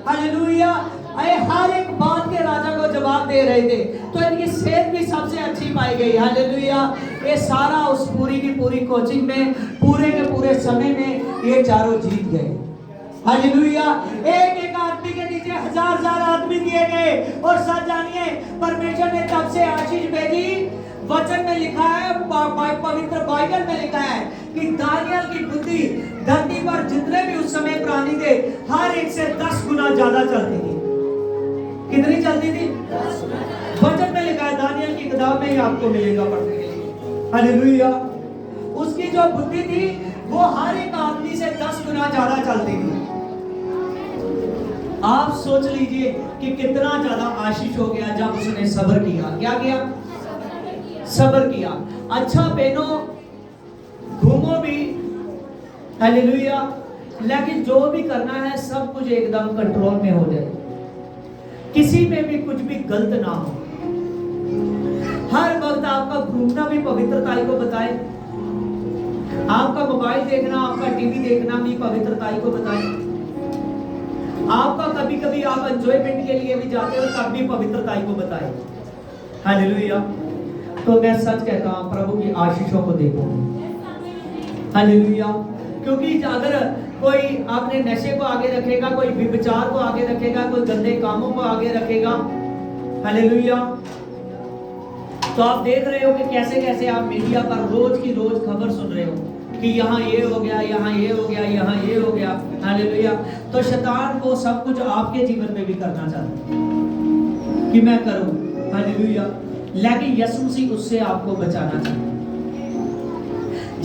हालेलुया, हर एक बात के राजा को जवाब दे रहे थे। तो इनकी सेहत भी सबसे अच्छी पाई गई। हालेलुया, ये सारा उस पूरी की पूरी कोचिंग में पूरे के पूरे समय में ये चारों जीत गए। हालेलुया, एक एक आदमी के नीचे 1000 आदमी दिए गए। और सच जानिए, परमेश्वर ने तब से आशीष भेजी। वचन में लिखा है, पवित्र बाइबल में लिखा है कि दानियल की बुद्धि धरती पर जितने भी उस समय प्राणी थे, हर एक से 10 गुना ज्यादा चलती थी। कितनी चलती थी? 10 गुना। वचन में लिखा है, दानियल की किताब में ही आपको मिलेगा पढ़ने के लिए। हालेलुया, उसकी जो बुद्धि थी वो हर एक आदमी से 10 गुना ज्यादा चलती थी। आप सोच लीजिए कि कितना ज्यादा आशीष हो गया जब उसने सब्र किया। क्या किया? सब्र किया। अच्छा पहनो, घूमो भी, हालेलुया, लेकिन जो भी करना है सब कुछ एकदम कंट्रोल में हो जाए, किसी में भी कुछ भी गलत ना हो। हर वक्त आपका घूमना भी पवित्रताई को बताए, आपका मोबाइल देखना, आपका टीवी देखना भी पवित्रताई को बताए। आपका कभी कभी आप एंजॉयमेंट के लिए भी जाते हो तब भी पवित्रताई को बताए। हालेलुया, तो मैं सच कहता हूं, प्रभु की आशीषों को देखो। हालेलुया, क्योंकि अगर कोई अपने नशे को आगे रखेगा, कोई विचार को आगे रखेगा, कोई गंदे कामों को आगे रखेगा, हालेलुया, तो आप देख रहे हो कि कैसे कैसे आप मीडिया पर रोज की रोज खबर सुन रहे हो कि यहाँ ये हो गया, यहाँ ये हो गया, यहाँ ये हो गया। हालेलुया, तो शैतान को सब कुछ आपके जीवन में भी करना चाहता है कि मैं करूं। हालेलुया, लेकिन यीशु मसीह उससे आपको बचाना चाहता है।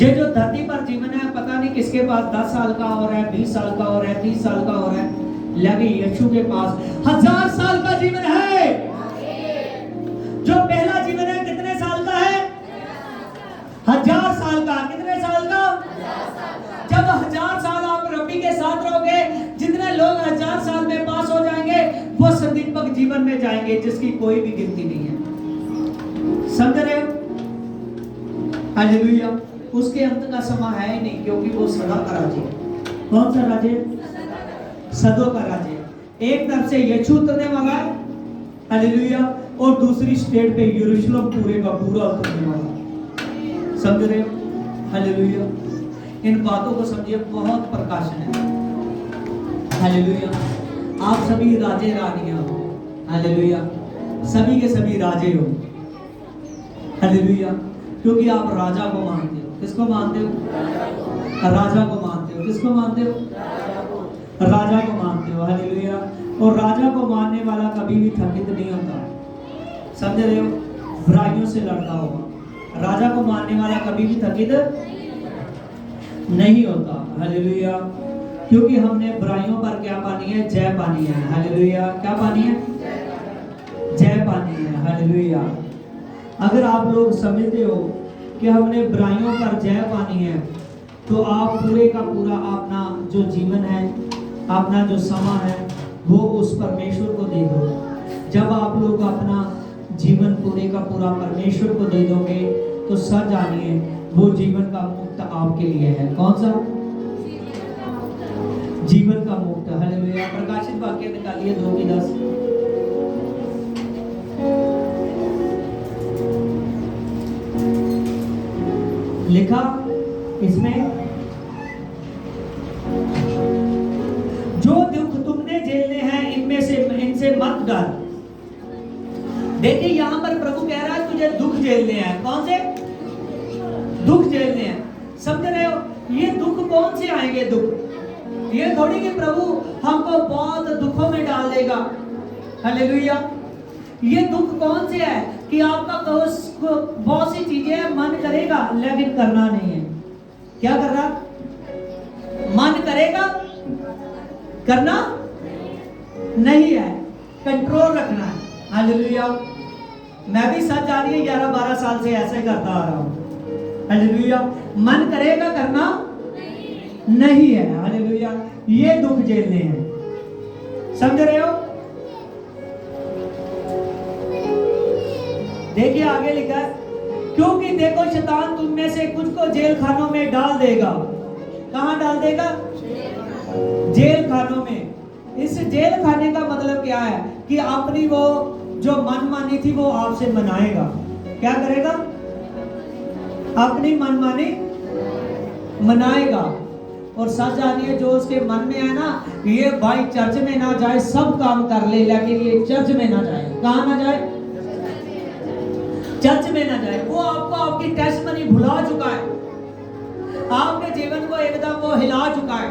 ये जो धरती पर जीवन है, पता नहीं किसके पास 10 साल का हो रहा है, 20 साल का हो रहा है, 30 साल का हो रहा है, लेकिन यीशु के पास 1000 साल का जीवन है। जो पहला जीवन है कितने साल का है? 1000 साल का। कितने साल का? जब 1000 साल आप रब्बी के साथ रहोगे, जितने लोग 1000 साल में पास हो जाएंगे वो संदीपक जीवन में जाएंगे, जिसकी कोई भी गिनती नहीं है। समझ रहे हो? हालेलुया, उसके अंत का समय है ही नहीं, क्योंकि वो सदा का राज्य है। कौन सा राज्य? सदों का राज्य। एक तरफ से यीशु उतरने वाला है, हालेलुया, और दूसरी स्टेट पे यरूशलेम पूरे का पूरा उतरने वाला है। समझ रहे हो? हालेलुया, इन बातों को समझिए, बहुत प्रकाशन है। हालेलुया, आप सभी राजे रानियां हो। हालेलुया, सभी के सभी राजे हो। हालेलुया, क्योंकि आप राजा को मानते हो। किसको मानते हो? राजा को मानते हो। किसको मानते हो? राजा को मानते हो। हालेलुया, और राजा को मानने वाला कभी भी थकित नहीं होता। समझ रहे हो? बुराइयों से लड़ता होगा। राजा को मानने वाला कभी भी थकित नहीं होता। हालेलुया, क्योंकि हमने बुराइयों पर क्या पानी है? जय पानी है। हालेलुया, क्या पानी है? जय पानी है। हालेलुया, अगर आप लोग समझते हो कि हमने बुराइयों पर जय पानी है, तो आप पूरे का पूरा अपना जो जीवन है, अपना जो समय है, वो उस परमेश्वर को दे दो। जब आप लोग अपना जीवन पूरे का पूरा परमेश्वर को दे दोगे, तो सच जानिए वो जीवन का मुक्त आपके लिए है। कौन सा? जीवन का मुक्त। हालेलुया, प्रकाशित वाक्य निकालिए 2:10। लिखा इसमें, जो दुख तुमने झेलने हैं इनमें से इनसे मत डर। देखिए यहां पर प्रभु कह रहा है तुझे दुख झेलने हैं। कौन से दुख झेलने हैं? समझ रहे हो? ये दुख कौन से आएंगे? दुख ये थोड़ी कि प्रभु हमको बहुत दुखों में डाल देगा। हालेलुया। ये दुख कौन से है कि आपका बहुत सी चीजें मन करेगा लेकिन करना नहीं है। क्या कर रहा? मन करेगा, करना नहीं है, कंट्रोल रखना है। हालेलुया। मैं भी सच जा रही है 11-12 साल से ऐसे करता आ रहा हूं। हालेलुया। मन करेगा, करना नहीं है। हालेलुया। ये दुख झेलने हैं। समझ रहे हो? देखिए आगे लिखा है, क्योंकि देखो शैतान तुम में से कुछ को जेल खानों में डाल देगा। कहां डाल देगा? जेल खानों में। इस जेल खाने का मतलब क्या है कि अपनी वो जो मनमानी थी वो आपसे मनाएगा। क्या करेगा? अपनी मनमानी मनाएगा। और सच जानिए जो उसके मन में है ना, ये भाई चर्च में ना जाए, सब काम कर ले लेकिन ये चर्च में ना जाए। कहां ना जाए? चर्च में ना जाए। वो आपको आपकी टेस्टमनी भुला चुका है, आपके जीवन को एकदम वो हिला चुका है।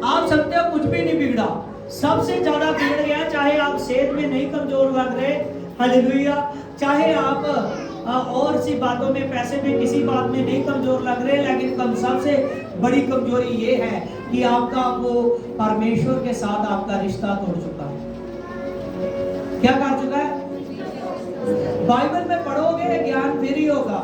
आप समझते हो कुछ भी नहीं बिगड़ा, सबसे ज्यादा बिगड़ गया। चाहे आप सेहत में नहीं कमजोर लग रहे, हालेलुया, चाहे आप और सी बातों में, पैसे में, किसी बात में नहीं कमजोर लग रहे, लेकिन सबसे बड़ी कमजोरी ये है कि आपका वो परमेश्वर के साथ आपका रिश्ता तोड़ चुका है। क्या कर चुका है? बाइबल में पढ़ोगे ज्ञान फिर ही होगा।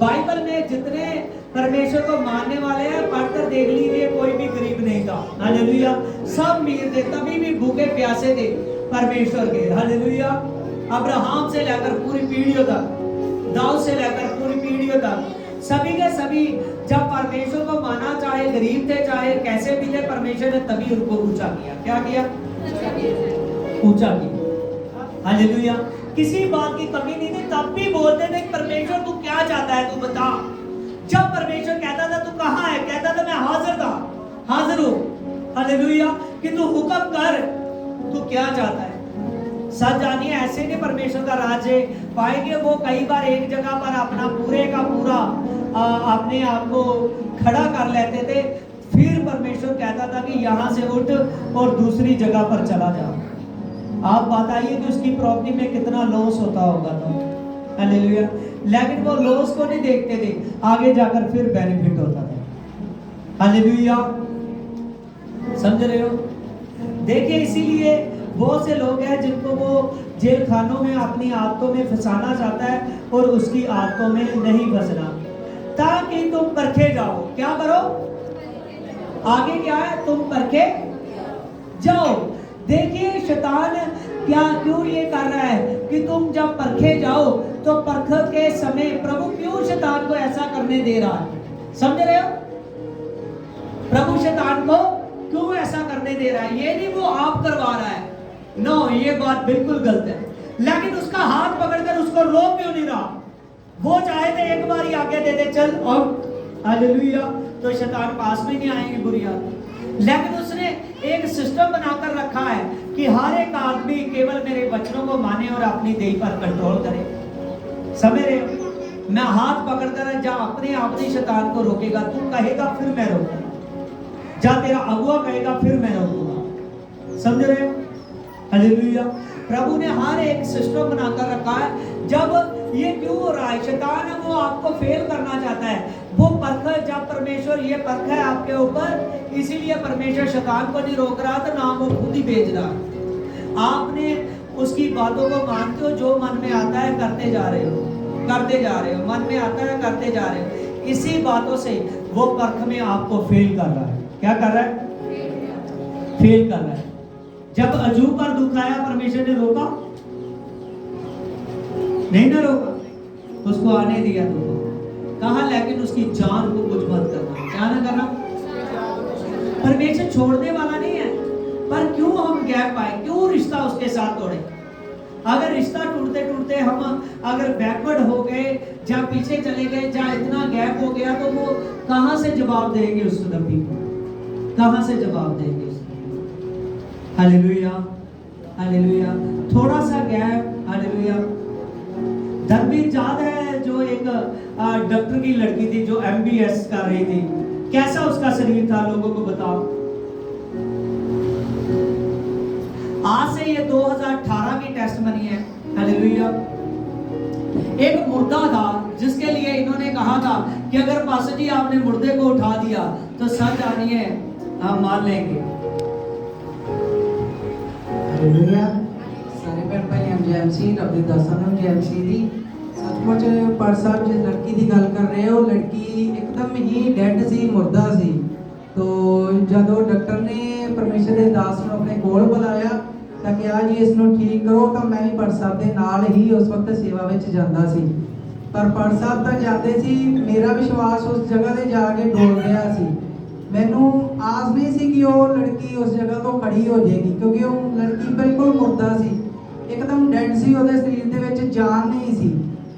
बाइबल में जितने परमेश्वर को मानने वाले हैं पढ़कर देख लीजिए, कोई भी गरीब नहीं था। हालेलुया। सब अमीर थे, तभी भी भूखे प्यासे थे परमेश्वर के। हालेलुया। अब्राहम से लेकर पूरी पीढ़ियों तक, दाऊद से लेकर पूरी पीढ़ियों तक, सभी के सभी जब परमेश्वर को माना, चाहे गरीब थे चाहे कैसे भी थे, परमेश्वर ने तभी उनको ऊंचा किया। क्या किया? ऊंचा किया। हालेलुया। किसी बात की कमी नहीं थी, तब भी बोलते थे परमेश्वर तू क्या चाहता है, तू बता। जब परमेश्वर कहता था तू कहां है, कहता था मैं हाजिर था, हाजिर हूं। हालेलुया। कि तू हुक्म कर, तू क्या चाहता है। सच जानिए ऐसे नहीं परमेश्वर का राज्य पाएंगे। वो कई बार एक जगह पर अपना पूरे का पूरा अपने आप को खड़ा कर लेते थे, फिर परमेश्वर कहता था कि यहां से उठ और दूसरी जगह पर चला जा। आप बताइए कि उसकी प्रॉपर्टी में कितना लॉस होता होगा। तो हालेलुया। लेकिन वो लॉस को नहीं देखते थे, आगे जाकर फिर बेनिफिट होता था। हालेलुया। समझ रहे हो? देखिए इसीलिए बहुत से लोग हैं जिनको वो जेल खानों में अपनी आदतों में फंसाना चाहता है और उसकी आदतों में नहीं फंसना, ताकि तुम परखे जाओ। क्या करो? आगे क्या है? तुम परखे जाओ। देखिए शैतान क्यों ये कर रहा है कि तुम जब परखे जाओ, तो परख के समय प्रभु क्यों शैतान को ऐसा करने दे रहा है? समझ रहे हो? प्रभु शैतान को क्यों ऐसा करने दे रहा है? ये नहीं वो आप करवा रहा है, नो, ये बात बिल्कुल गलत है। लेकिन उसका हाथ पकड़कर उसको रोक क्यों नहीं रहा? वो चाहे तो एक बार ही आगे दे दे, चल और हालेलुया, तो शैतान पास में नहीं आएंगे बुरी आदत। लेकिन उसने एक सिस्टम बनाकर रखा है कि हर एक आदमी केवल मेरे वचनों को माने और अपनी देह पर कंट्रोल करे। समझ रहे हो? मैं हाथ पकड़कर जा अपने आप ही शैतान को रोकेगा। तू कहेगा फिर मैं रोकूंगा, जा तेरा अगुआ कहेगा फिर मैं रोकूंगा। समझ रहे हो? हालेलुया। प्रभु ने हर एक सिस्टम बनाकर रखा है। जब ये क्यों हो रहा है? शैतान वो आपको फेल करना चाहता है। वो परख, जब परमेश्वर ये परख है आपके ऊपर, इसीलिए परमेश्वर शैतान को नहीं रोक रहा था, ना वो खुद ही भेज रहा है। आपने उसकी बातों को मानते हो, जो मन में आता है करते जा रहे हो, करते जा रहे हो, मन में आता है करते जा रहे हो। इसी बातों से वो परख में आपको फेल कर रहा है। क्या कर रहा है? फेल कर रहा है। जब अजूब पर दुख आया, परमेश्वर ने रोका नहीं, ना रोका, उसको आने दिया दुख। कहा लेकिन उसकी जान को कुछ मत करना। क्या ना करना? परमेश्वर छोड़ने वाला नहीं है, पर क्यों हम गैप पाए, क्यों रिश्ता उसके साथ तोड़े? अगर रिश्ता टूटते टूटते हम अगर बैकवर्ड हो गए, जहाँ पीछे चले गए, जहाँ इतना गैप हो गया, तो वो कहाँ से जवाब देंगे उस नबी को? कहाँ से जवाब देंगे उसको? Hallelujah, hallelujah. थोड़ा सा गैप, हालेलुया। धर्मवीर याद है जो एक डॉक्टर की लड़की थी जो MBS कर रही थी, कैसा उसका शरीर था, लोगों को बताओ। आज से ये 2018 की टेस्टमनी है, हालेलुया। एक मुर्दा था जिसके लिए इन्होंने कहा था कि अगर पास्टर जी आपने मुर्दे को उठा दिया तो सच जानिए हम मान लेंगे। हालेलुया। सारे भैन भाई MJMC रब दे दासां नूं MJMC दी सचमुच पर साहब जिस लड़की की गल कर रहे हो, लड़की एकदम ही डेड सी, मुर्दा सी। तो जदों डॉक्टर ने परमेश्वर के दास नूं अपने कोल बुलाया ਤਾਂ ਕਿਹਾ ਜੀ ਇਸ ਨੂੰ ਠੀਕ ਕਰੋ, ਤਾਂ ਮੈਂ ਵੀ ਪੜ ਸਾਹਿਬ ਦੇ ਨਾਲ ਹੀ ਉਸ ਵਕਤ ਸੇਵਾ ਵਿੱਚ ਜਾਂਦਾ ਸੀ। ਪਰ ਪੜ ਸਾਹਿਬ ਤਾਂ ਜਾਂਦੇ ਸੀ, ਮੇਰਾ ਵਿਸ਼ਵਾਸ ਉਸ ਜਗ੍ਹਾ ਤੇ ਜਾ ਕੇ ਡੋਲ ਰਿਹਾ ਸੀ। ਮੈਨੂੰ ਆਸ ਨਹੀਂ ਸੀ ਕਿ ਉਹ ਲੜਕੀ ਉਸ ਜਗ੍ਹਾ ਤੋਂ ਖੜੀ ਹੋ ਜਾਏਗੀ, ਕਿਉਂਕਿ ਉਹ ਲੜਕੀ ਬਿਲਕੁਲ ਮੁਰਦਾ ਸੀ, ਇੱਕਦਮ ਡੈਡ ਸੀ। ਉਹਦੇ ਸਰੀਰ ਦੇ ਵਿੱਚ ਜਾਨ ਨਹੀਂ ਸੀ,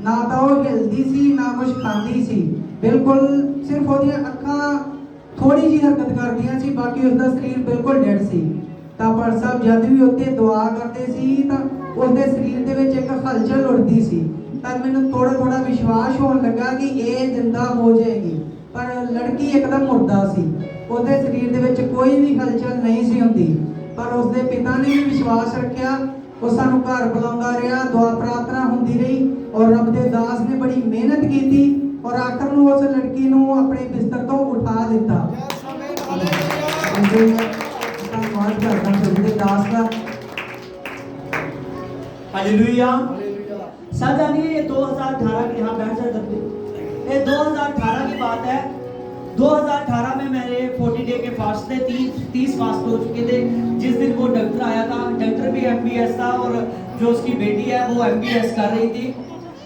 ਨਾ ਤਾਂ ਉਹ ਹਿਲਦੀ ਸੀ ਨਾ ਕੁਝ ਖਾਂਦੀ ਸੀ, ਬਿਲਕੁਲ ਸਿਰਫ ਉਹਦੀਆਂ ਅੱਖਾਂ ਥੋੜੀ ਜਿਹੀ ਹਰਕਤ ਕਰਦੀਆਂ ਸੀ, ਬਾਕੀ ਉਸਦਾ ਸਰੀਰ ਬਿਲਕੁਲ ਡੈਡ ਸੀ। ਤਾਂ ਪਰ ਸਾਹਿਬ ਜਦ ਵੀ ਉੱਤੇ ਦੁਆ ਕਰਦੇ ਸੀ ਤਾਂ ਉਸਦੇ ਸਰੀਰ ਦੇ ਵਿੱਚ ਇੱਕ ਹਲਚਲ ਉੱਠਦੀ ਸੀ, ਤਾਂ ਮੈਨੂੰ ਥੋੜਾ ਵਿਸ਼ਵਾਸ ਹੋਣ ਲੱਗਾ ਕਿ ਇਹ ਜ਼ਿੰਦਾ ਹੋ ਜਾਏਗੀ। ਪਰ ਲੜਕੀ ਇੱਕਦਮ ਮੁਰਦਾ ਸੀ, ਉਹਦੇ ਸਰੀਰ ਦੇ ਵਿੱਚ ਕੋਈ ਵੀ ਹਲਚਲ ਨਹੀਂ ਸੀ ਹੁੰਦੀ। ਪਰ ਉਸਦੇ ਪਿਤਾ ਨੇ ਵੀ ਵਿਸ਼ਵਾਸ ਰੱਖਿਆ, ਉਹ ਸਾਨੂੰ ਘਰ ਬੁਲਾਉਂਦਾ ਰਿਹਾ, ਦੁਆ ਪ੍ਰਾਰਥਨਾ ਹੁੰਦੀ ਰਹੀ, ਔਰ ਰੱਬ ਦੇ ਦਾਸ ਨੇ ਬੜੀ ਮਿਹਨਤ ਕੀਤੀ, ਔਰ ਆਖਰ ਨੂੰ ਉਸ ਲੜਕੀ ਨੂੰ ਆਪਣੇ ਬਿਸਤਰ ਤੋਂ ਉਠਾ ਦਿੱਤਾ। हालेलुया। सर जानिए ये 2018 की, यहाँ बैठ जाए, ये 2018 की बात है। 2018 में मेरे 40 डे के फास्ट थे, 30 फास्ट हो चुके थे। जिस दिन वो डॉक्टर आया था, डॉक्टर भी MBS था और जो उसकी बेटी है वो MBS कर रही थी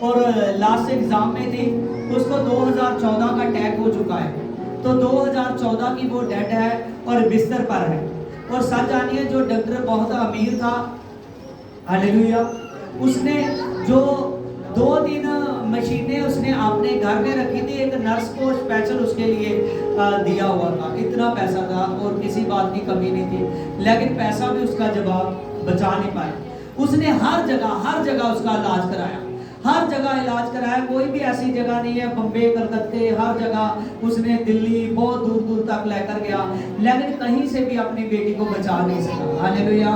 और लास्ट एग्जाम में थी। उसको 2014 का अटैक हो चुका है, तो 2014 की वो डेड है और बिस्तर पर है। और सच जानिए जो डॉक्टर बहुत अमीर था, हालेलुया, उसने जो 2-3 मशीनें उसने अपने घर में रखी थी, एक नर्स को स्पेशल उसके लिए दिया हुआ था। इतना पैसा था और किसी बात की कमी नहीं थी, लेकिन पैसा भी उसका जवाब बचा नहीं पाया। उसने हर जगह उसका इलाज कराया, हर जगह इलाज कराया। कोई भी ऐसी जगह नहीं है, बम्बे, कलकत्ते, हर जगह उसने, दिल्ली, बहुत दूर दूर तक लेकर गया, लेकिन कहीं से भी अपनी बेटी को बचा नहीं सका। हालेलुया।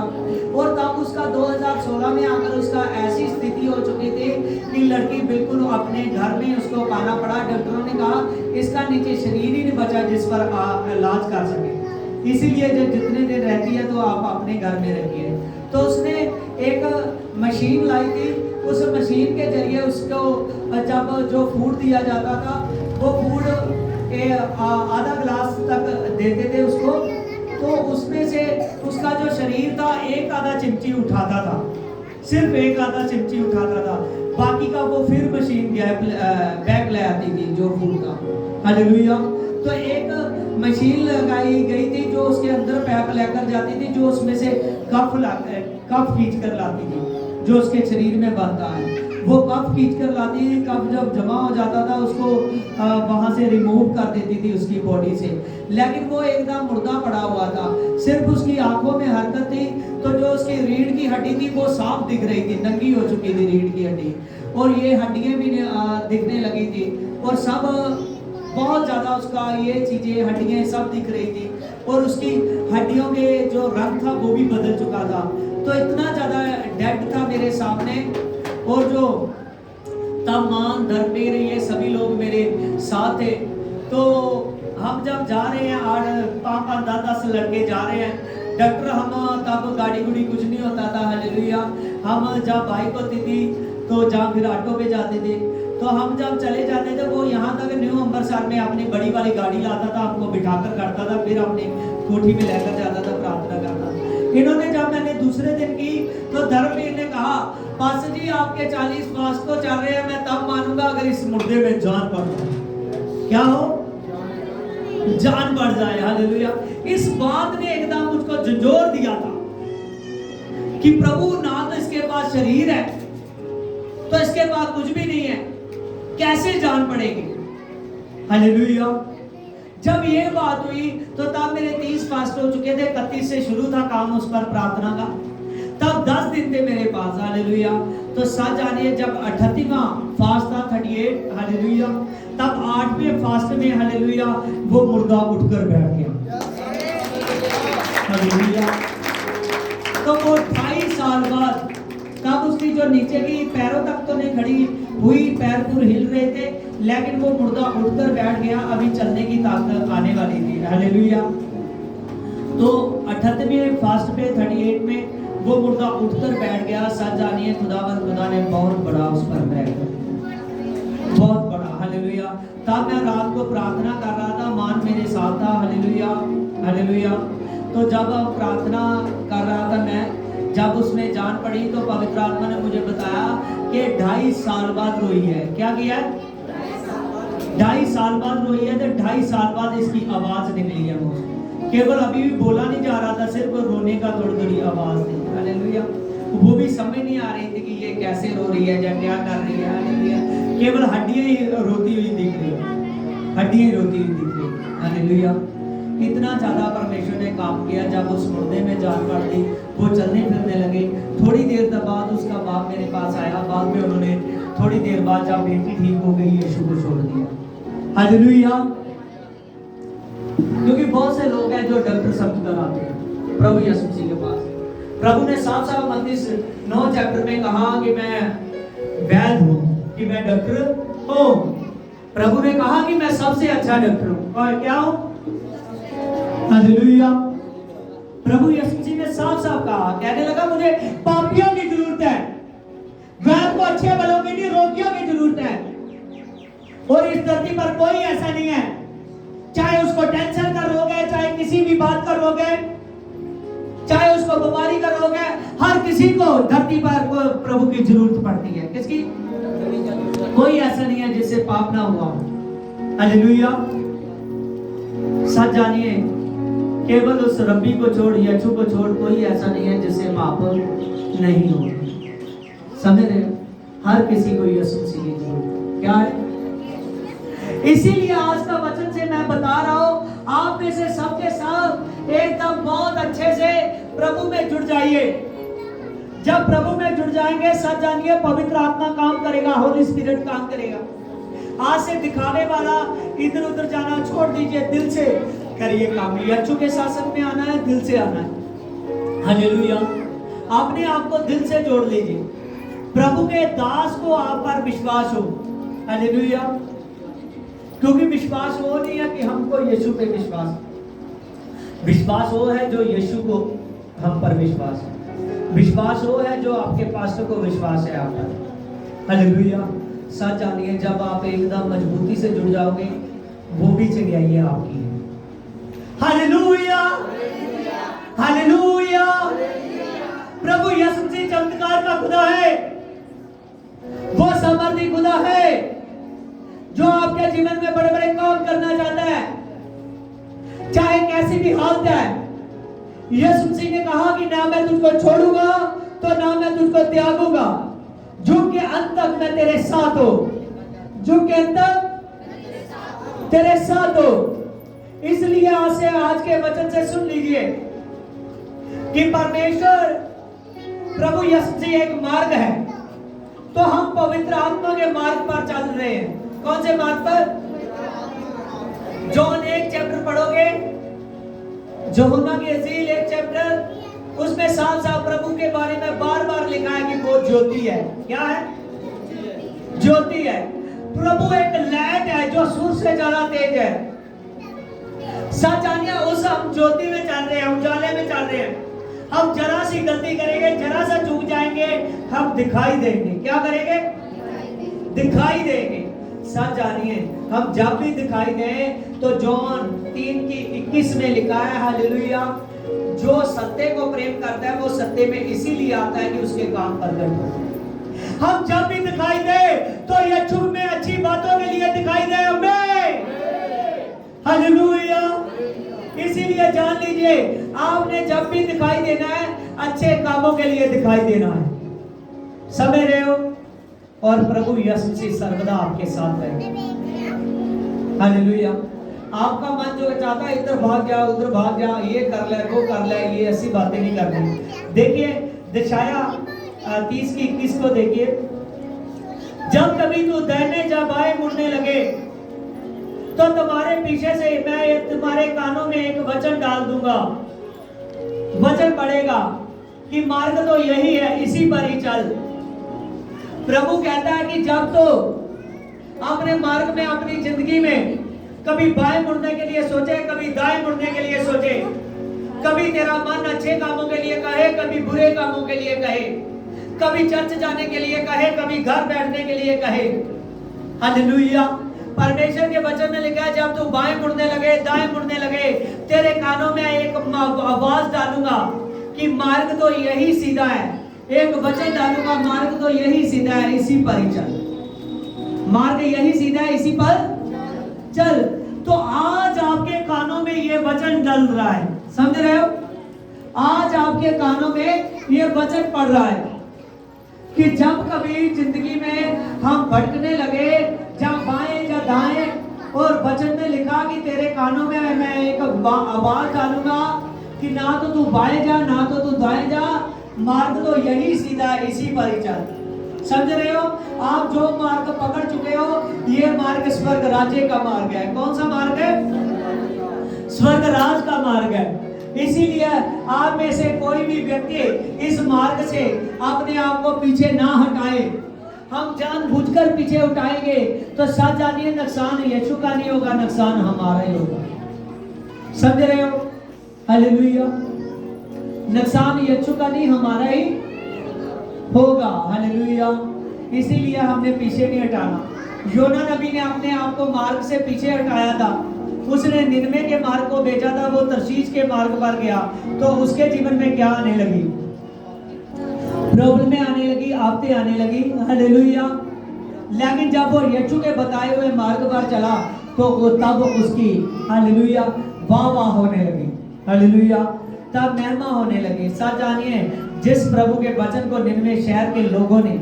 और तब उसका 2016 में आकर उसका ऐसी स्थिति हो चुकी थी कि लड़की बिल्कुल अपने घर में उसको पाना पड़ा। डॉक्टरों ने कहा इसका नीचे शरीर ही नहीं बचा जिस पर इलाज कर सके, इसीलिए जब जितने दिन रहती है तो आप अपने घर में रखिए। तो उसने एक मशीन लाई थी, उस मशीन के जरिए उसको जब जो फूड दिया जाता था, वो फूड आधा गिलास तक देते थे उसको, तो उसमें से उसका जो शरीर था एक आधा चिमची उठाता था, सिर्फ एक आधा चिमची उठाता था, बाकी का वो फिर मशीन बैग ले आती थी जो फूड का। हालेलुया। तो एक मशीन लगाई गई थी जो उसके अंदर पैप लेकर जाती थी, जो उसमें से कफ खींच कर लाती थी, जो उसके शरीर में बनता है वो कफ खींच कर लाती थी। कफ जब जमा हो जाता था उसको वहाँ से रिमूव कर देती थी उसकी बॉडी से, लेकिन वो एकदम मुर्दा पड़ा हुआ था, सिर्फ उसकी आंखों में हरकत थी। तो जो उसकी रीढ़ की हड्डी थी वो साफ दिख रही थी, नंगी हो चुकी थी रीढ़ की हड्डी, और ये हड्डियाँ भी दिखने लगी थी, और सब बहुत ज़्यादा उसका ये चीज़ें हड्डियाँ सब दिख रही थी, और उसकी हड्डियों के जो रंग था वो भी बदल चुका था। तो इतना ज़्यादा डेड था मेरे सामने, और जो तमाम धर्मेर ये सभी लोग मेरे साथ थे। तो हम जब जा रहे हैं 8-5, 10 लड़के जा रहे हैं, डॉक्टर हम तब गाड़ी गुड़ी कुछ नहीं होता था, हालेलुया। हम जब बाइक होती थी तो जहाँ फिर ऑटो पे जाते थे, तो हम जब चले जाते थे वो यहाँ तक न्यू अमृतसर में अपनी बड़ी वाली गाड़ी लाता था, हमको बिठाकर करता था, फिर अपनी कोठी में लेकर जाता था, प्रार्थना करता था। इन्होंने जब मैंने दूसरे दिन की तो धर्मवीर ने कहा पास्टर जी आपके 40 फास्ट तो चल रहे हैं, मैं तब मानूंगा अगर इस मुर्दे में जान पड़ जाए। क्या हो? जान पड़ जाए। हालेलुया। इस बात ने एकदम मुझको झंझोर दिया था कि प्रभु ना तो इसके पास शरीर है तो इसके पास कुछ भी नहीं है, कैसे जान पड़ेगी? हालेलुया। जब ये बात हुई तो तब मेरे 30 फास्ट हो चुके थे, 31 से शुरू था काम उस पर प्रार्थना का, तब 10 दिन थे मेरे पास। हालेलुया। तो सच जानिए जब 38वां फास्ट था 38, हालेलुया, तब 8वें फास्ट में हालेलुया वो मुर्दा उठकर बैठ गया। हालेलुया। तो वो 2.5 साल बाद तब उसकी जो नीचे की पैरों तक तो नहीं खड़ी हुई, पैर पूरे हिल रहे थे, लेकिन वो मुर्दा उठकर बैठ गया। अभी चलने की ताकत आने वाली थी। हालेलुया। तो 38वें फास्ट पे 38 में वो मुर्दा उठकर बैठ गया। सच जानिए खुदा ने बहुत बड़ा उस पर बैठ गया, बहुत बड़ा। हालेलुया। तब मैं रात को प्रार्थना कर रहा था, मान मेरे साथ था। Hallelujah, hallelujah. तो जब प्रार्थना कर रहा था मैं, जब उसमें जान पड़ी तो पवित्र आत्मा ने मुझे बताया कि 2.5 साल बाद रोई है। क्या किया है? 2.5 साल बाद रोई है। तो 2.5 साल बाद इसकी आवाज निकली है मुझे। केवल अभी भी बोला नहीं जा रहा था, सिर्फ रोने का थोड़ी थोड़ी आवाज थी। हालेलुया। वो भी समझ नहीं आ रही थी कि ये कैसे रो रही है या क्या कर रही है। हालेलुया। केवल हड्डियां ही रोती हुई दिख रही है, हड्डियां रोती हुई दिख रही है। हालेलुया। इतना ज्यादा परमेश्वर ने काम किया। जब उस मुर्दे में जान पड़ गई, वो चलने फिरने लगे। थोड़ी देर बाद उसका बाप मेरे पास आया। बाद में उन्होंने थोड़ी देर बाद जब बेटी ठीक हो गई, यीशु को छोड़ दिया। हालेलुया। क्योंकि बहुत से लोग हैं जो डॉक्टर समझकर आते हैं प्रभु यीशु मसीह के पास। प्रभु ने साफ साफ मत्ती 9 चैप्टर में कहा कि मैं वैद्य हूं, कि मैं डॉक्टर हूं। प्रभु ने कहा कि मैं सबसे अच्छा डॉक्टर हूं। और क्या हूं? हालेलुया। प्रभु यीशु मसीह ने साफ साफ कहा, कहने लगा मुझे पापियों की जरूरत है, वैद्य को अच्छे वालों की नहीं, रोगियों की जरूरत है। और इस धरती पर कोई ऐसा नहीं है, चाहे उसको टेंशन का रोग है, चाहे किसी भी बात का रोग है, चाहे उसको बीमारी का रोग है, हर किसी को धरती पर प्रभु की जरूरत पड़ती है। किसकी? कोई ऐसा नहीं है जिससे पाप ना हुआ। हालेलुया। सच जानिए केवल उस रब्बी को छोड़, यीशु को छोड़, कोई ऐसा नहीं है जिससे पाप नहीं हो। समझ रहे? हर किसी को यीशु मसीह की जरूरत क्या है। इसीलिए आज का वचन से मैं बता रहा हूं, आप में से सबके साथ एकदम बहुत अच्छे से प्रभु में जुड़ जाइए। जब प्रभु में जुड़ जाएंगे, सच जानिए पवित्र आत्मा काम करेगा, होली स्पिरिट काम करेगा। आज से दिखावे वाला इधर उधर जाना छोड़ दीजिए, दिल से करिए काम। यीशु के शासन में आना है, दिल से आना है। हालेलुया। अपने आप को दिल से जोड़ लीजिए। प्रभु के दास को आप पर विश्वास हो। हालेलुया। क्योंकि विश्वास वो नहीं है कि हमको यीशु पे विश्वास, विश्वास वो है जो यीशु को हम पर विश्वास है। विश्वास वो है जो आपके पास्टर को विश्वास है आप पर। हालेलुया। सच जानिए जब आप एकदम मजबूती से जुड़ जाओगे, वो भी चंगाई है आपकी है। Hallelujah, hallelujah. प्रभु यीशु मसीह चमत्कार का खुदा है, वो समर्थी खुदा है जो आपके जीवन में बड़े बड़े काम करना चाहता है, चाहे कैसी भी हालत है। यीशु मसीह ने कहा कि ना मैं तुझको छोड़ूंगा तो ना मैं तुझको त्यागूंगा, युग के अंत तक मैं तेरे साथ हो, युग के अंत तक तेरे साथ हो। इसलिए आज के वचन से सुन लीजिए कि परमेश्वर प्रभु यीशु मसीह एक मार्ग है, तो हम पवित्र आत्मा के मार्ग पर चल रहे हैं। कौन से मार्ग पर? जॉन 1 चैप्टर पढ़ोगे, यूहन्ना की इंजील 1 चैप्टर, उसमें साफ साफ प्रभु के बारे में बार बार लिखा है कि वो ज्योति है। क्या है? ज्योति है। प्रभु एक लाइट है जो सूर्य से ज्यादा तेज है। सच जानिए उस हम ज्योति में चल रहे हैं, उजाले में चल रहे हैं। हम जरा सी गलती करेंगे, जरा सा चूक जाएंगे, हम दिखाई देंगे। क्या करेंगे? दिखाई देंगे। सच जानिए हम जब भी दिखाई दें तो जॉन 3:21 में लिखा है, हालेलुया, जो सत्य को प्रेम करता है वो सत्य में इसीलिए आता है कि उसके काम प्रकट हो। हम जब भी दिखाई दे तो यीशु में अच्छी बातों के लिए दिखाई दे हमें। हालेलुया। इसीलिए जान लीजिए आपने जब भी दिखाई देना है, अच्छे कामों के लिए दिखाई देना है। समझ रहे हो? और प्रभु यीशु मसीह सर्वदा आपके साथ रहे। हालेलुया। आपका मन जो चाहता है इधर भाग जा, उधर भाग जा, ये कर ले, वो कर ले, ये ऐसी बातें नहीं करनी। देखिए यशायाह 30:21 को देखिए, जब कभी तू दाहिने या बाएं मुड़ने लगे तो तुम्हारे पीछे से मैं तुम्हारे कानों में एक वचन डाल दूंगा। वचन पड़ेगा कि मार्ग तो यही है, इसी पर ही चल। प्रभु कहता है कि जब तो अपने मार्ग में, अपनी जिंदगी में कभी बाएं मुड़ने के लिए सोचे, कभी दाएं मुड़ने के लिए सोचे, कभी तेरा मन अच्छे कामों के लिए कहे, कभी बुरे कामों के लिए कहे, कभी चर्च जाने के लिए कहे, कभी घर बैठने के लिए कहे। हालेलुया। परमेश्वर के वचन में लिखा है जब तू बाएं मुड़ने लगे, दाएं मुड़ने लगे, तेरे कानों में एक आवाज डालूंगा कि मार्ग तो यही सीधा है। एक वचन डालूंगा, मार्ग तो यही सीधा है, इसी पर ही चल। मार्ग यही सीधा है, इसी पर चल। तो आज आपके कानों में ये वचन डल रहा है, समझ रहे हो? आज आपके कानों में ये वचन पड़ रहा है कि जब कभी जिंदगी में हम भटकने लगे, या बाएं या दाएं, और वचन में लिखा कि तेरे कानों में मैं एक आवाज डालूंगा कि ना तो तू बाएं जा, ना तो तू दाएं जा, मार्ग तो यही सीधा है, इसी पर ही चल। समझ रहे हो? आप जो मार्ग पकड़ चुके हो, ये मार्ग स्वर्ग राज्य का मार्ग है। कौन सा मार्ग है? स्वर्ग राज का मार्ग है। इसीलिए आप में से कोई भी व्यक्ति इस मार्ग से अपने आप को पीछे ना हटाए। हम जानबूझकर पीछे उठाएंगे तो सच जानिए नुकसान यीशु का नहीं होगा, नुकसान हमारा ही होगा। समझ रहे हो? हालेलुया। नुकसान यीशु का नहीं, हमारा ही होगा। हालेलुया। इसीलिए हमने पीछे नहीं हटाना। योना नबी ने अपने आप को मार्ग से पीछे हटाया था। उसने निनवे के मार्ग को भेजा था, वो तरशीश के मार्ग पर गया, तो उसके जीवन में क्या आने लगी? प्रॉब्लम आने लगी, आफतें आने लगी। हालेलुया। लेकिन जब वो यीशु के बताए हुए मार्ग पर चला तो तब उसकी हालेलुया वाह वाह होने लगी। हालेलुया। तब महिमा होने लगी। सच जानिए, जिस प्रभु के वचन को निनवे शहर के लोगों ने,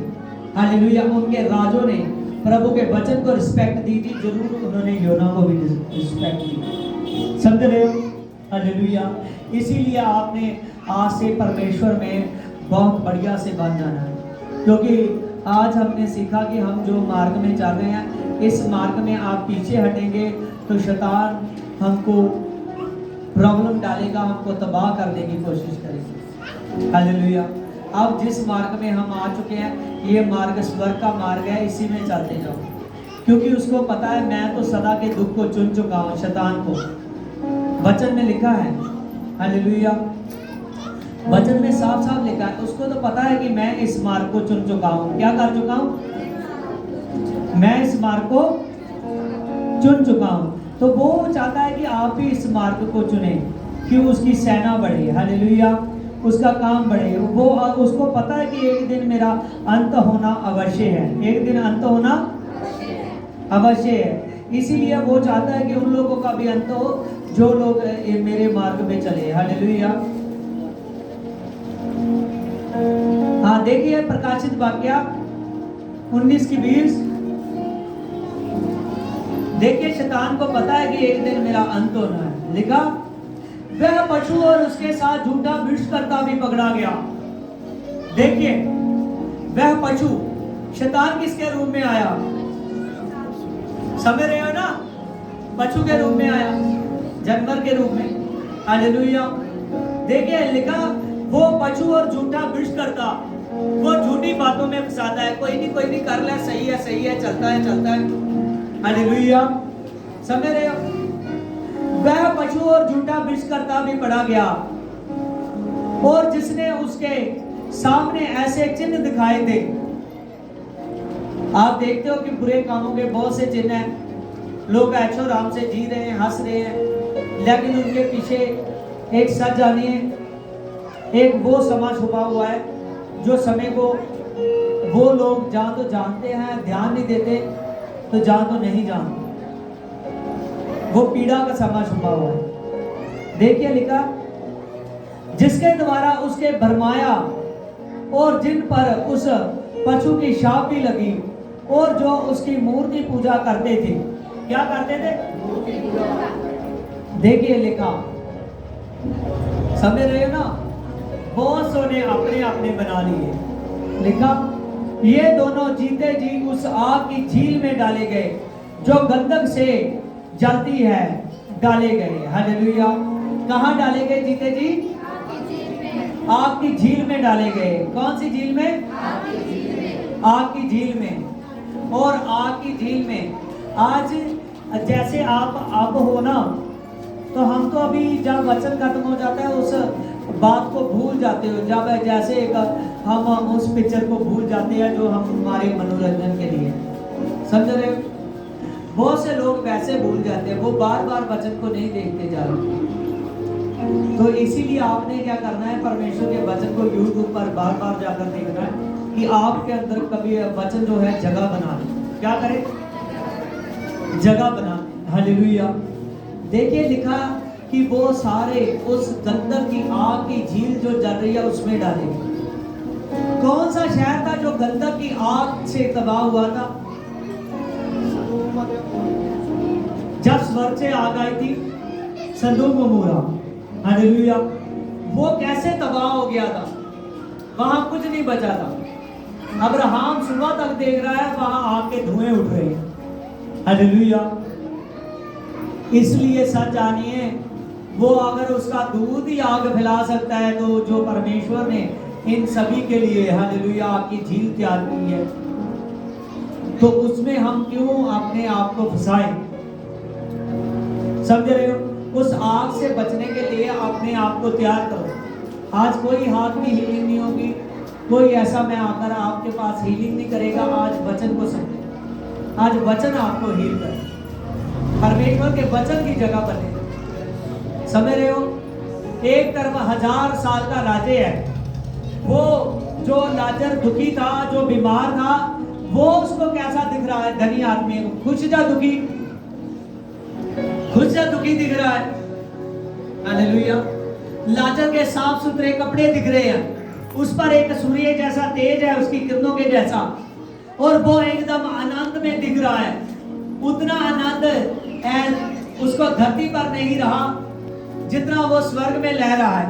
हालेलुया, उनके राजों ने प्रभु के वचन को रिस्पेक्ट दी थी, जरूर उन्होंने योना को भी रिस्पेक्ट दी। समझ रहे हो? हालेलुया। इसीलिए आपने आज से परमेश्वर में बहुत बढ़िया से बन जाना है, क्योंकि आज हमने सीखा कि हम जो मार्ग में चल रहे हैं, इस मार्ग में आप पीछे हटेंगे तो शैतान हमको प्रॉब्लम डालेगा, हमको तबाह करने की कोशिश करेगा। हालेलुया। अब जिस मार्ग में हम आ चुके हैं, ये मार्ग स्वर्ग का मार्ग है, इसी में चलते जाओ, क्योंकि उसको पता है मैं तो सदा के दुख को चुन चुका हूँ। शैतान को वचन में लिखा है, हालेलुया, वचन में साफ साफ लिखा है, उसको तो पता है कि मैं इस मार्ग को चुन चुका हूँ। क्या कर चुका हूँ? मैं इस मार्ग को चुन चुका हूँ। तो वो चाहता है कि आप भी इस मार्ग को चुने, कि उसकी सेना बढ़े। हालेलुया। उसका काम बढ़े। वो उसको पता है कि एक दिन मेरा अंत होना अवश्य है, एक दिन अंत होना अवश्य है। इसीलिए वो चाहता है कि उन लोगों का भी अंत हो जो लोग मेरे मार्ग में चले। हालेलुया। हाँ, देखिए प्रकाशित वाक्य 19:20। देखिए शैतान को पता है कि एक दिन मेरा अंत होना है। लिखा, वह पशु और उसके साथ झूठा विषकर्ता भी पकड़ा गया। देखिए वह पशु, शैतान किसके रूप में आया? समझ रहे हो ना? पशु के रूप में आया, जानवर के रूप में। हालेलुया। देखिए लिखा, वो पशु और झूठा विषकर्ता, वो झूठी बातों में फंसाता है। कोई नहीं कर ले, सही है, चलता है। हालेलुया। समझ रहे हो? वह पशु और झूठा विषकर्ता भी पड़ा गया, और जिसने उसके सामने ऐसे चिन्ह दिखाए थे। आप देखते हो कि बुरे कामों के बहुत से चिन्ह हैं। लोग ऐशो आराम से जी रहे हैं, हंस रहे हैं, लेकिन उनके पीछे एक सच जानिए, एक वो समा छुपा हुआ है, जो समय को वो लोग जहां तो जानते हैं, ध्यान नहीं देते, तो जहां तो नहीं जानते। वो पीड़ा का समा छुपा हुआ है। देखिए लिखा, जिसके द्वारा उसके भरमाया और जिन पर उस पशु की शाप भी लगी, और जो उसकी मूर्ति पूजा करते थे, क्या करते थे? देखिए लिखा, समझ रहे हो ना? बहुत सो ने अपने अपने बना लिए। लिखा, ये दोनों जीते जी उस आग की झील में डाले गए जो गंधक से जलती है, डाले गए। हालेलुया। कहाँ डाले गए जीते जी? आग की झील में डाले गए। कौन सी झील में? आग की झील में। और आग की झील में आज जैसे आप अब हो ना, तो हम तो अभी जब वचन खत्म हो जाता है उस बात को भूल जाते हो, जब जैसे एक हम उस पिक्चर को भूल जाते हैं जो हम हमारे मनोरंजन के लिए, समझ रहे हो? बहुत से लोग वैसे भूल जाते हैं, वो बार बार वचन को नहीं देखते जा रहे। तो इसीलिए आपने क्या करना है, परमेश्वर के वचन को यूट्यूब पर बार बार जाकर देखना है कि आपके अंदर कभी वचन जो है जगह बना ले। क्या करें? जगह बना। हालेलुया। देखिए लिखा कि वो सारे उस गंधक की आग की झील जो जल रही है उसमें डाले। कौन सा शहर था जो गंधक की आग से तबाह हुआ था? जब स्वर्ग से आग आई थी, सदोम गमोरा। हालेलुया। वो कैसे तबाह हो गया था? वहां कुछ नहीं बचा था। अब्राहम सुबह तक देख रहा है, वहां आग के धुएं उठ रहे हैं। हालेलुया। इसलिए सच जानिए, वो अगर उसका दूध ही आग फैला सकता है, तो जो परमेश्वर ने इन सभी के लिए हालेलुया आपकी झील तैयार की है, तो उसमें हम क्यों अपने आप को फंसाएं? समझ रहे हो? उस आग से बचने के लिए अपने आप को तैयार करो। आज कोई हाथ की हीलिंग नहीं होगी, कोई ऐसा मैं आकर आपके पास हीलिंग नहीं करेगा। आज वचन को समझे, आज वचन आपको हील करे, परमेश्वर के वचन की जगह बने। समझ रहे हो? एक तरफ 1000 साल का राजे है, वो जो लाजर दुखी था, जो बीमार था, वो उसको कैसा दिख रहा है? धनी आदमी को खुश या दुखी? खुश या दुखी दिख रहा है? हालेलुया। लाजर के साफ सुथरे कपड़े दिख रहे हैं, उस पर एक सूर्य जैसा तेज है, उसकी किरणों के जैसा, और वो एकदम आनंद में दिख रहा है। उतना आनंद उसको धरती पर नहीं रहा जितना वो स्वर्ग में लह रहा है।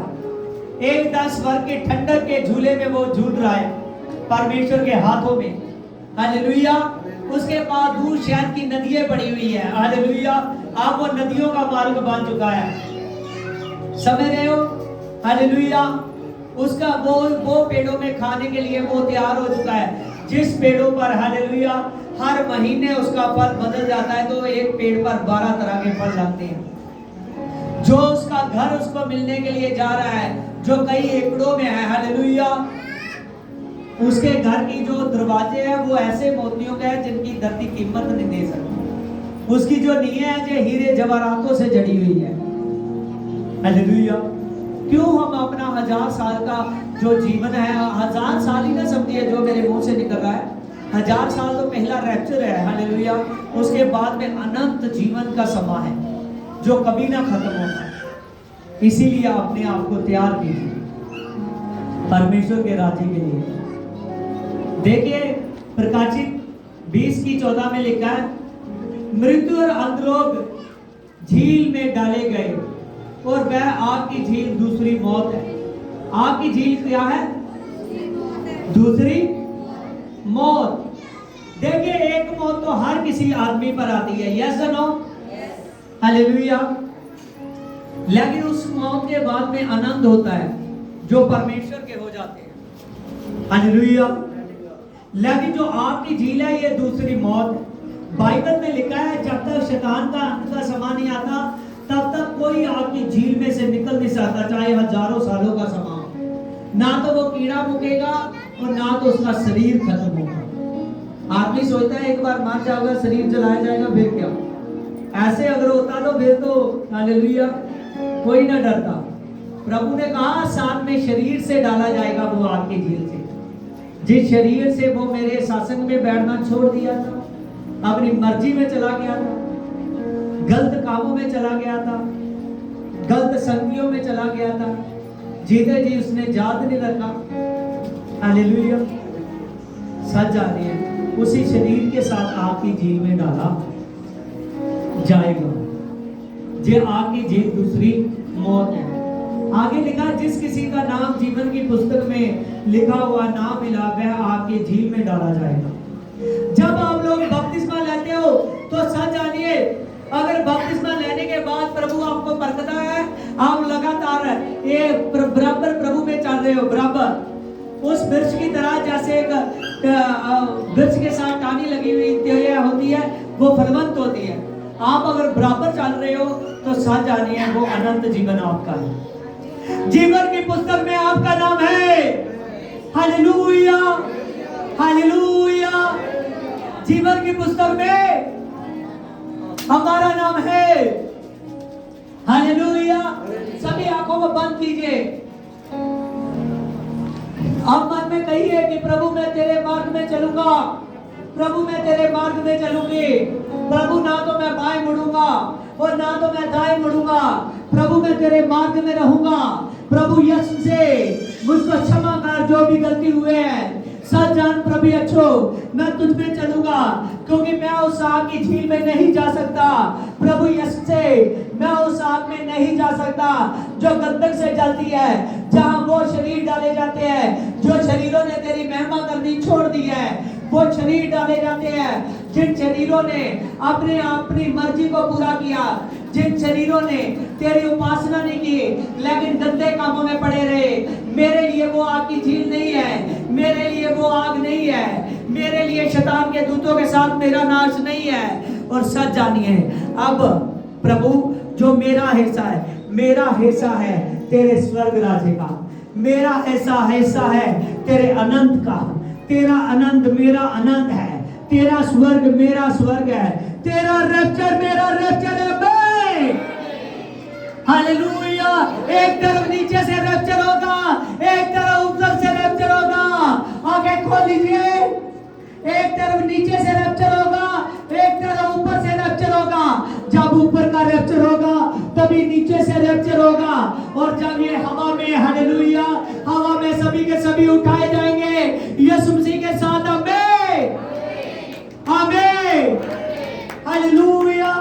एकदम स्वर्ग के ठंडक के झूले में वो झूल रहा है, परमेश्वर के हाथों में। हालेलुया। उसके बाद दूर शहद की नदियां पड़ी हुई है। हालेलुया। अब वो नदियों का मार्ग बन चुका है। समझ रहे हो? हालेलुया। उसका वो पेड़ों में खाने के लिए वो तैयार हो चुका है, जिस पेड़ों पर हालेलुया हर महीने उसका फल बदल जाता है, तो एक पेड़ पर 12 तरह के फल लगते हैं। जो उसका घर उसको मिलने के लिए जा रहा है, जो कई एकड़ों में है, हालेलुया, उसके घर की जो दरवाजे हैं वो ऐसे मोतियों के हैं जिनकी धरती कीमत नहीं दे सकती। उसकी जो नींव है जो हीरे जवाहरातों से जड़ी हुई है। हालेलुया। क्यों हम अपना 1000 साल का जो जीवन है, 1000 साल ही ना समझिए जो मेरे मुंह से निकल रहा है, 1000 साल तो पहला रैप्चर है। हालेलुया। उसके बाद में अनंत जीवन का समा है जो कभी ना खत्म होगा। इसीलिए अपने आप को तैयार कीजिए परमेश्वर के राज्य के लिए। देखिए प्रकाशित 20:14 में लिखा है, मृत्यु और अधोलोक झील में डाले गए, और वह आग की झील दूसरी मौत है। आग की झील क्या है? दूसरी मौत। देखिए एक मौत तो हर किसी आदमी पर आती है, यस और नो? हालेलुया। लेकिन उस मौत के बाद में आनंद होता है जो परमेश्वर के हो जाते हैं। हालेलुया। लेकिन जो आग की झील है ये दूसरी मौत है। बाइबल में लिखा है जब तक शैतान का अंत का समय नहीं आता तब तक कोई आग की झील में से निकल नहीं सकता, चाहे हजारों सालों का समय हो। ना तो वो कीड़ा मुकेगा और ना तो उसका शरीर खत्म होगा। आदमी सोचता है एक बार मर जाओगे शरीर जलाया जाएगा, फिर क्या? ऐसे अगर होता तो फिर तो हालेलुया कोई ना डरता। प्रभु ने कहा साथ में शरीर से डाला जाएगा वो आग की झील से। जिस शरीर से वो मेरे शासन में बैठना छोड़ दिया था, अपनी मर्जी में चला गया था, गलत कामों में चला गया था, गलत संगियों में चला गया था, जीते जी उसने याद नहीं रखा। हालेलुया। सच जानिए उसी शरीर के साथ आग की झील में डाला जाएगा। ये आग की झील दूसरी मौत है। आगे लिखा, जिस किसी का नाम जीवन की पुस्तक में लिखा हुआ ना मिला वह आग की झील में डाला जाएगा। जब आप लोग बपतिस्मा लेते हो तो सच जानिए, अगर बपतिस्मा लेने के बाद प्रभु आपको बरकता है, आप लगातार ये बराबर प्रभु में चल रहे हो, बराबर उस वृक्ष की तरह, जैसे एक वृक्ष के साथ टानी लगी हुई होती है, वो फलवंत होती है। आप अगर बराबर चल रहे हो तो सच जानिए वो अनंत जीवन आपका है। जीवन की पुस्तक में आपका नाम है। Hallelujah, hallelujah. जीवन की पुस्तक में हमारा नाम है। हालेलुया। सभी आंखों को बंद कीजिए। अब मन में कहिए कि प्रभु मैं तेरे मार्ग में चलूंगा, प्रभु मैं तेरे मार्ग में चलूंगी। प्रभु ना तो मैं बाएं मुड़ूंगा और ना तो मैं दाएं मुड़ूंगा, प्रभु मैं तेरे मार्ग में रहूंगा। प्रभु यीशु से मुझको क्षमा कर जो भी गलती हुए हैं। सच जान प्रभु अच्छो, मैं तुझ में चलूंगा, क्योंकि मैं उस आग की झील में नहीं जा सकता। प्रभु यीशु से मैं उस आग में नहीं जा सकता जो गंधक से जलती है, जहां वो शरीर डाले जाते हैं जो शरीरों ने तेरी महिमा करनी छोड़ दी है। वो शरीर डाले जाते हैं जिन शरीरों ने अपनी मर्जी को पूरा किया, जिन शरीरों ने तेरी उपासना नहीं की लेकिन गंदे कामों में पड़े रहे। मेरे लिए वो आग की झील नहीं है, मेरे लिए वो आग नहीं है, मेरे लिए शैतान के दूतों के साथ मेरा नाश नहीं है। और सच जानिए, अब प्रभु जो मेरा हिस्सा है, मेरा हिस्सा है तेरे स्वर्ग राज्य का, मेरा हिस्सा है तेरे अनंत का। तेरा अनंत मेरा अनंत है, तेरा स्वर्ग मेरा स्वर्ग है, तेरा रैप्चर मेरा रैप्चर है। हालेलुया। एक तरफ नीचे से रैप्चर होगा, एक तरफ ऊपर से रैप्चर होगा। आगे खोल लीजिए। एक तरफ नीचे से रैप्चर होगा, एक तरफ ऊपर से रैप्चर होगा। जब ऊपर का रैप्चर होगा तभी नीचे से रैप्चर होगा। और जब ये हवा में, हालेलुया, हवा में सभी के सभी उठाए जाएंगे यीशु मसीह के साथ। आमीन, आमीन, हालेलुया।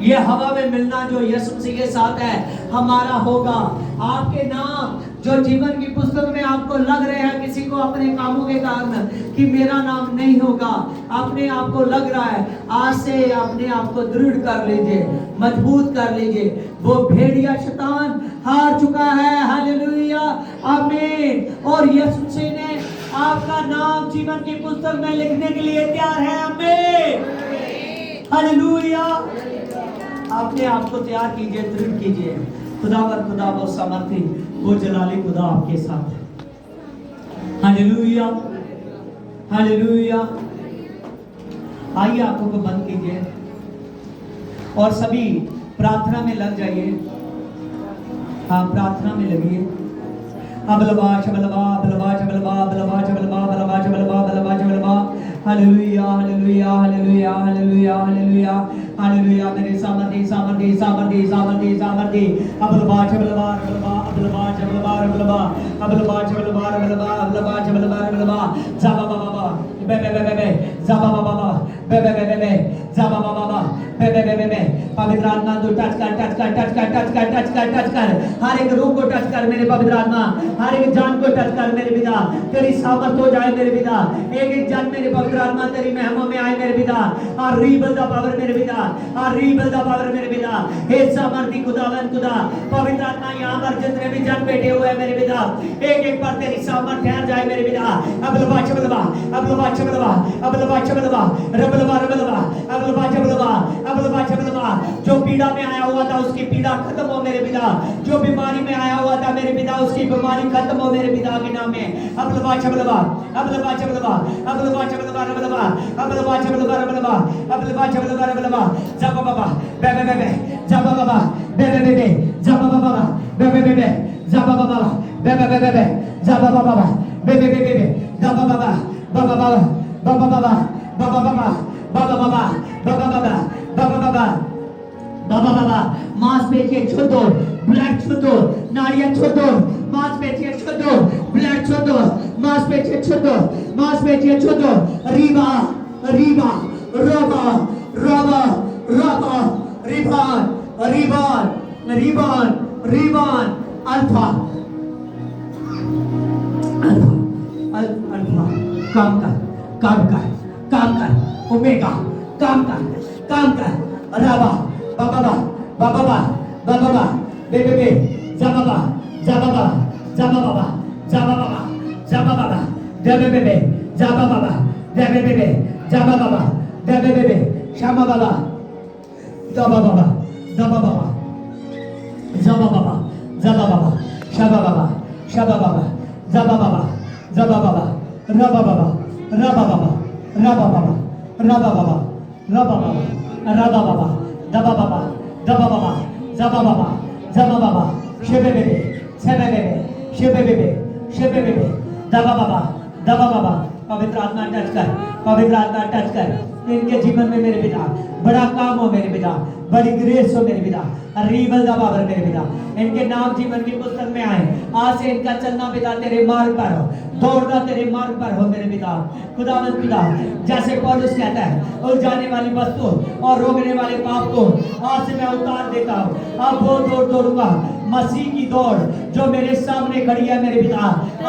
ये हवा में मिलना जो यीशु मसीह के साथ है हमारा होगा। आपके नाम जो जीवन की पुस्तक में आपको लग रहे हैं किसी को अपने कामों के कारण कि मेरा नाम नहीं होगा, अपने आप को लग रहा है, आज से अपने आप को दृढ़ कर लीजिए, मजबूत कर लीजिए। वो भेड़िया शैतान हार चुका है। हालेलुया, आमीन। और यीशु मसीह ने आपका नाम जीवन की पुस्तक में लिखने के लिए तैयार है। आमीन, हालेलुया। अपने आप को तैयार कीजिए, दृढ़ कीजिए। खुदावर खुदा वो सामर्थी, वो जलाली खुदा आपके साथ है। Hallelujah, hallelujah. आइए आंखों को बंद कीजिए और सभी प्रार्थना में लग जाइए। हाँ, प्रार्थना में लगिए। अबलबा शबलबा बलबा शबलबा बलबा शबलबा बलबा शबलबा बलबा शबलबा। हालेलुया, हालेलुया, हालेलुया, हालेलुया, हालेलुया, हालेलुया। मेरे सामर्थी सामर्थी सामर्थी सामर्थी सामर्थी। अबलबा शबलबा बलबा अबलबा शबलबा बलबा अबलबा शबलबा बलबा अबलबा शबलबा बलबा। जाबा बाबा बे बे बे बे जाबा बाबा बे बे बे बे जाबा बाबा बे बे बे बे। पवित्र आत्मा तू टच कर, टच कर, टच कर, टच कर, टच कर, टच कर। हर एक रूह को टच कर मेरे पवित्र आत्मा, हर एक जान को टच कर मेरे पिता। तेरी सामर्थ हो जाए मेरे पिता। एक एक जान मेरे पवित्र आत्मा तेरी महिमा में आए मेरे पिता। और रीबल द पावर मेरे पिता, और रीबल द पावर मेरे पिता। हे सामर्थी खुदावन खुदा, पवित्र आत्मा यहाँ पर जितने भी जन बैठे हुए हैं मेरे पिता, एक एक पर तेरी सामर्थ ठहर जाए मेरे पिता। अबलबा चबलबा अबलबा चबलबा अबलबा चबलबा रबलबा रबलबा अबलबा चबलबा अबलबा चबलबा। जो पीड़ा में आया हुआ था उसकी पीड़ा खत्म हो मेरे पिता। जो बीमारी में आया हुआ था मेरे पिता उसकी बीमारी खत्म हो मेरे पिता के नाम में। अबलबा चबलबा अबलबा चबलबा अबलबा चबलबा रबलबा अबलबा चबलबा रबलबा अबलबा चबलबा रबलबा। जाबा बाबा बे बे बे जाबा बाबा बे बे बे जाबा बाबा बे बे बे जाबा बाबा बे बे बे बे जाबा बाबा बे बे बे बे जाबा बाबा बाबा बाबा बाबा बाबा बाबा बाबा बाबा बाबा बाबा बाबा बाबा बाबा बाबा बाबा। मांसपेशियां छू दो, ब्लड छू दो, नाड़ियां छू दो, मांसपेशियां छू दो, ब्लड छू दो, मांसपेशियां छुदो, मांसपेशियां छुदो, रीबा रीबा रोबा रोबा रोबा रिबान रिबान रिबान रिबान अल्फा अल्फा अल्फा काम कर काम कर काम कर ओमेगा काम कर राबा बाबा बाबा बाबा बे जाबाबा जाबाबा जाबाबा जाबाबा जाबाबा देबे जाबाबा देबे जाबाबा देबे शामा बाबा जाबाबा जाबाबा जाबाबा जाबाबा शाबाबा शाबाबा जाबाबा जाबाबा राबाबा राबाबा राबाबा राबाबा राबाबा राबाबा दबाबा दबाबा जाबाबा जाबाबा शेबेबे शेबेबे दबाबा दबाबा पवित्र आत्मा टच कर इनके जीवन में मेरे पिता बड़ा काम हो मेरे पिता, बड़ी ग्रेस हो मेरे पिता, रीबल दबावर मेरे पिता, इनके नाम जीवन की पुस्तक में आए। आज से इनका चलना पिता तेरे मार्ग पर हो, दौड़ना तेरे मार्ग पर हो मेरे पिता। खुदावंद पिता, जैसे पौलुस कहता है उलझाने वाली वस्तु और रोकने वाले पाप को आज से मैं उतार देता हूँ। अब वो दौड़ दौड़ूंगा, मसीह की दौड़ जो मेरे सामने खड़ी है मेरे पिता।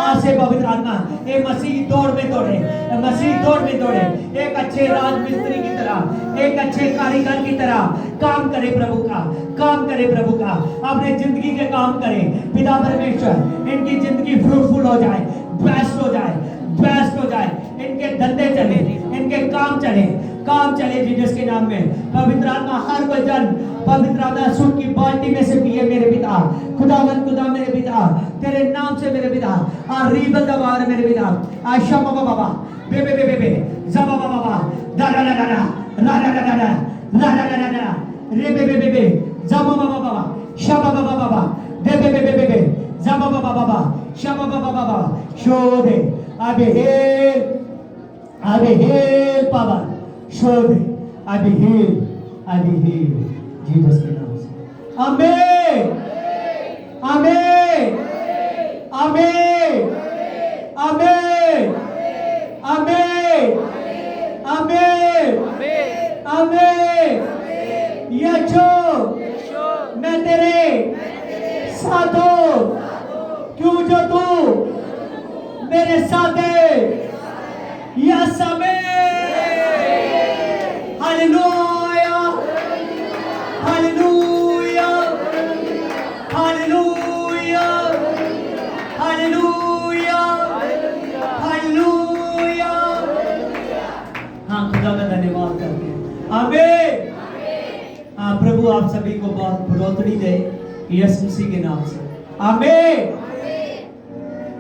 आज से पवित्र आत्मा ये मसीह दौड़ में दौड़े, मसीह दौड़ में दौड़े, एक अच्छे राजमिस्त्री की तरह, एक अच्छे कारीगर की तरह काम करे प्रभु का, काम करे प्रभु का, अपने जिंदगी के काम करे। पिता परमेश्वर इनकी जिंदगी फ्रूटफुल हो जाए, बेस्ट हो जाए, बेस्ट हो जाए, इनके धंधे चले, इनके काम चले जीसस के नाम में। पवित्र आत्मा हर कोई जन पवित्र आत्मा सुख की बाल्टी में से पिए मेरे पिता। खुदावंद खुदा मेरे पिता, तेरे नाम से मेरे पिता, और रीबल दबावर मेरे पिता, आशा बाबा बाबा बे जबा बाबा दादा दादा राधा दादा राधा दादा रे बे जबा बाबा बाबा शबा बाबा बाबा बे जबा बाबा बाबा शबा बाबा बाबा शोधे अबे हेल पावर शोधे अबे हेल जीसस के नाम से आमीन आमीन आमीन आमीन आमीन आमीन आमीन यीशु मैं तेरे साथ हूँ, क्यों जो तू मेरे साथ है। यस आमीन हालेलुया हालेलुया हालेलुया हालेलुया हालेलुया। हाँ, खुदा का धन्यवाद करते हैं। आमीन। हाँ, प्रभु आप सभी को बहुत बढ़ोतरी दे यीशु मसीह के नाम से। आमीन।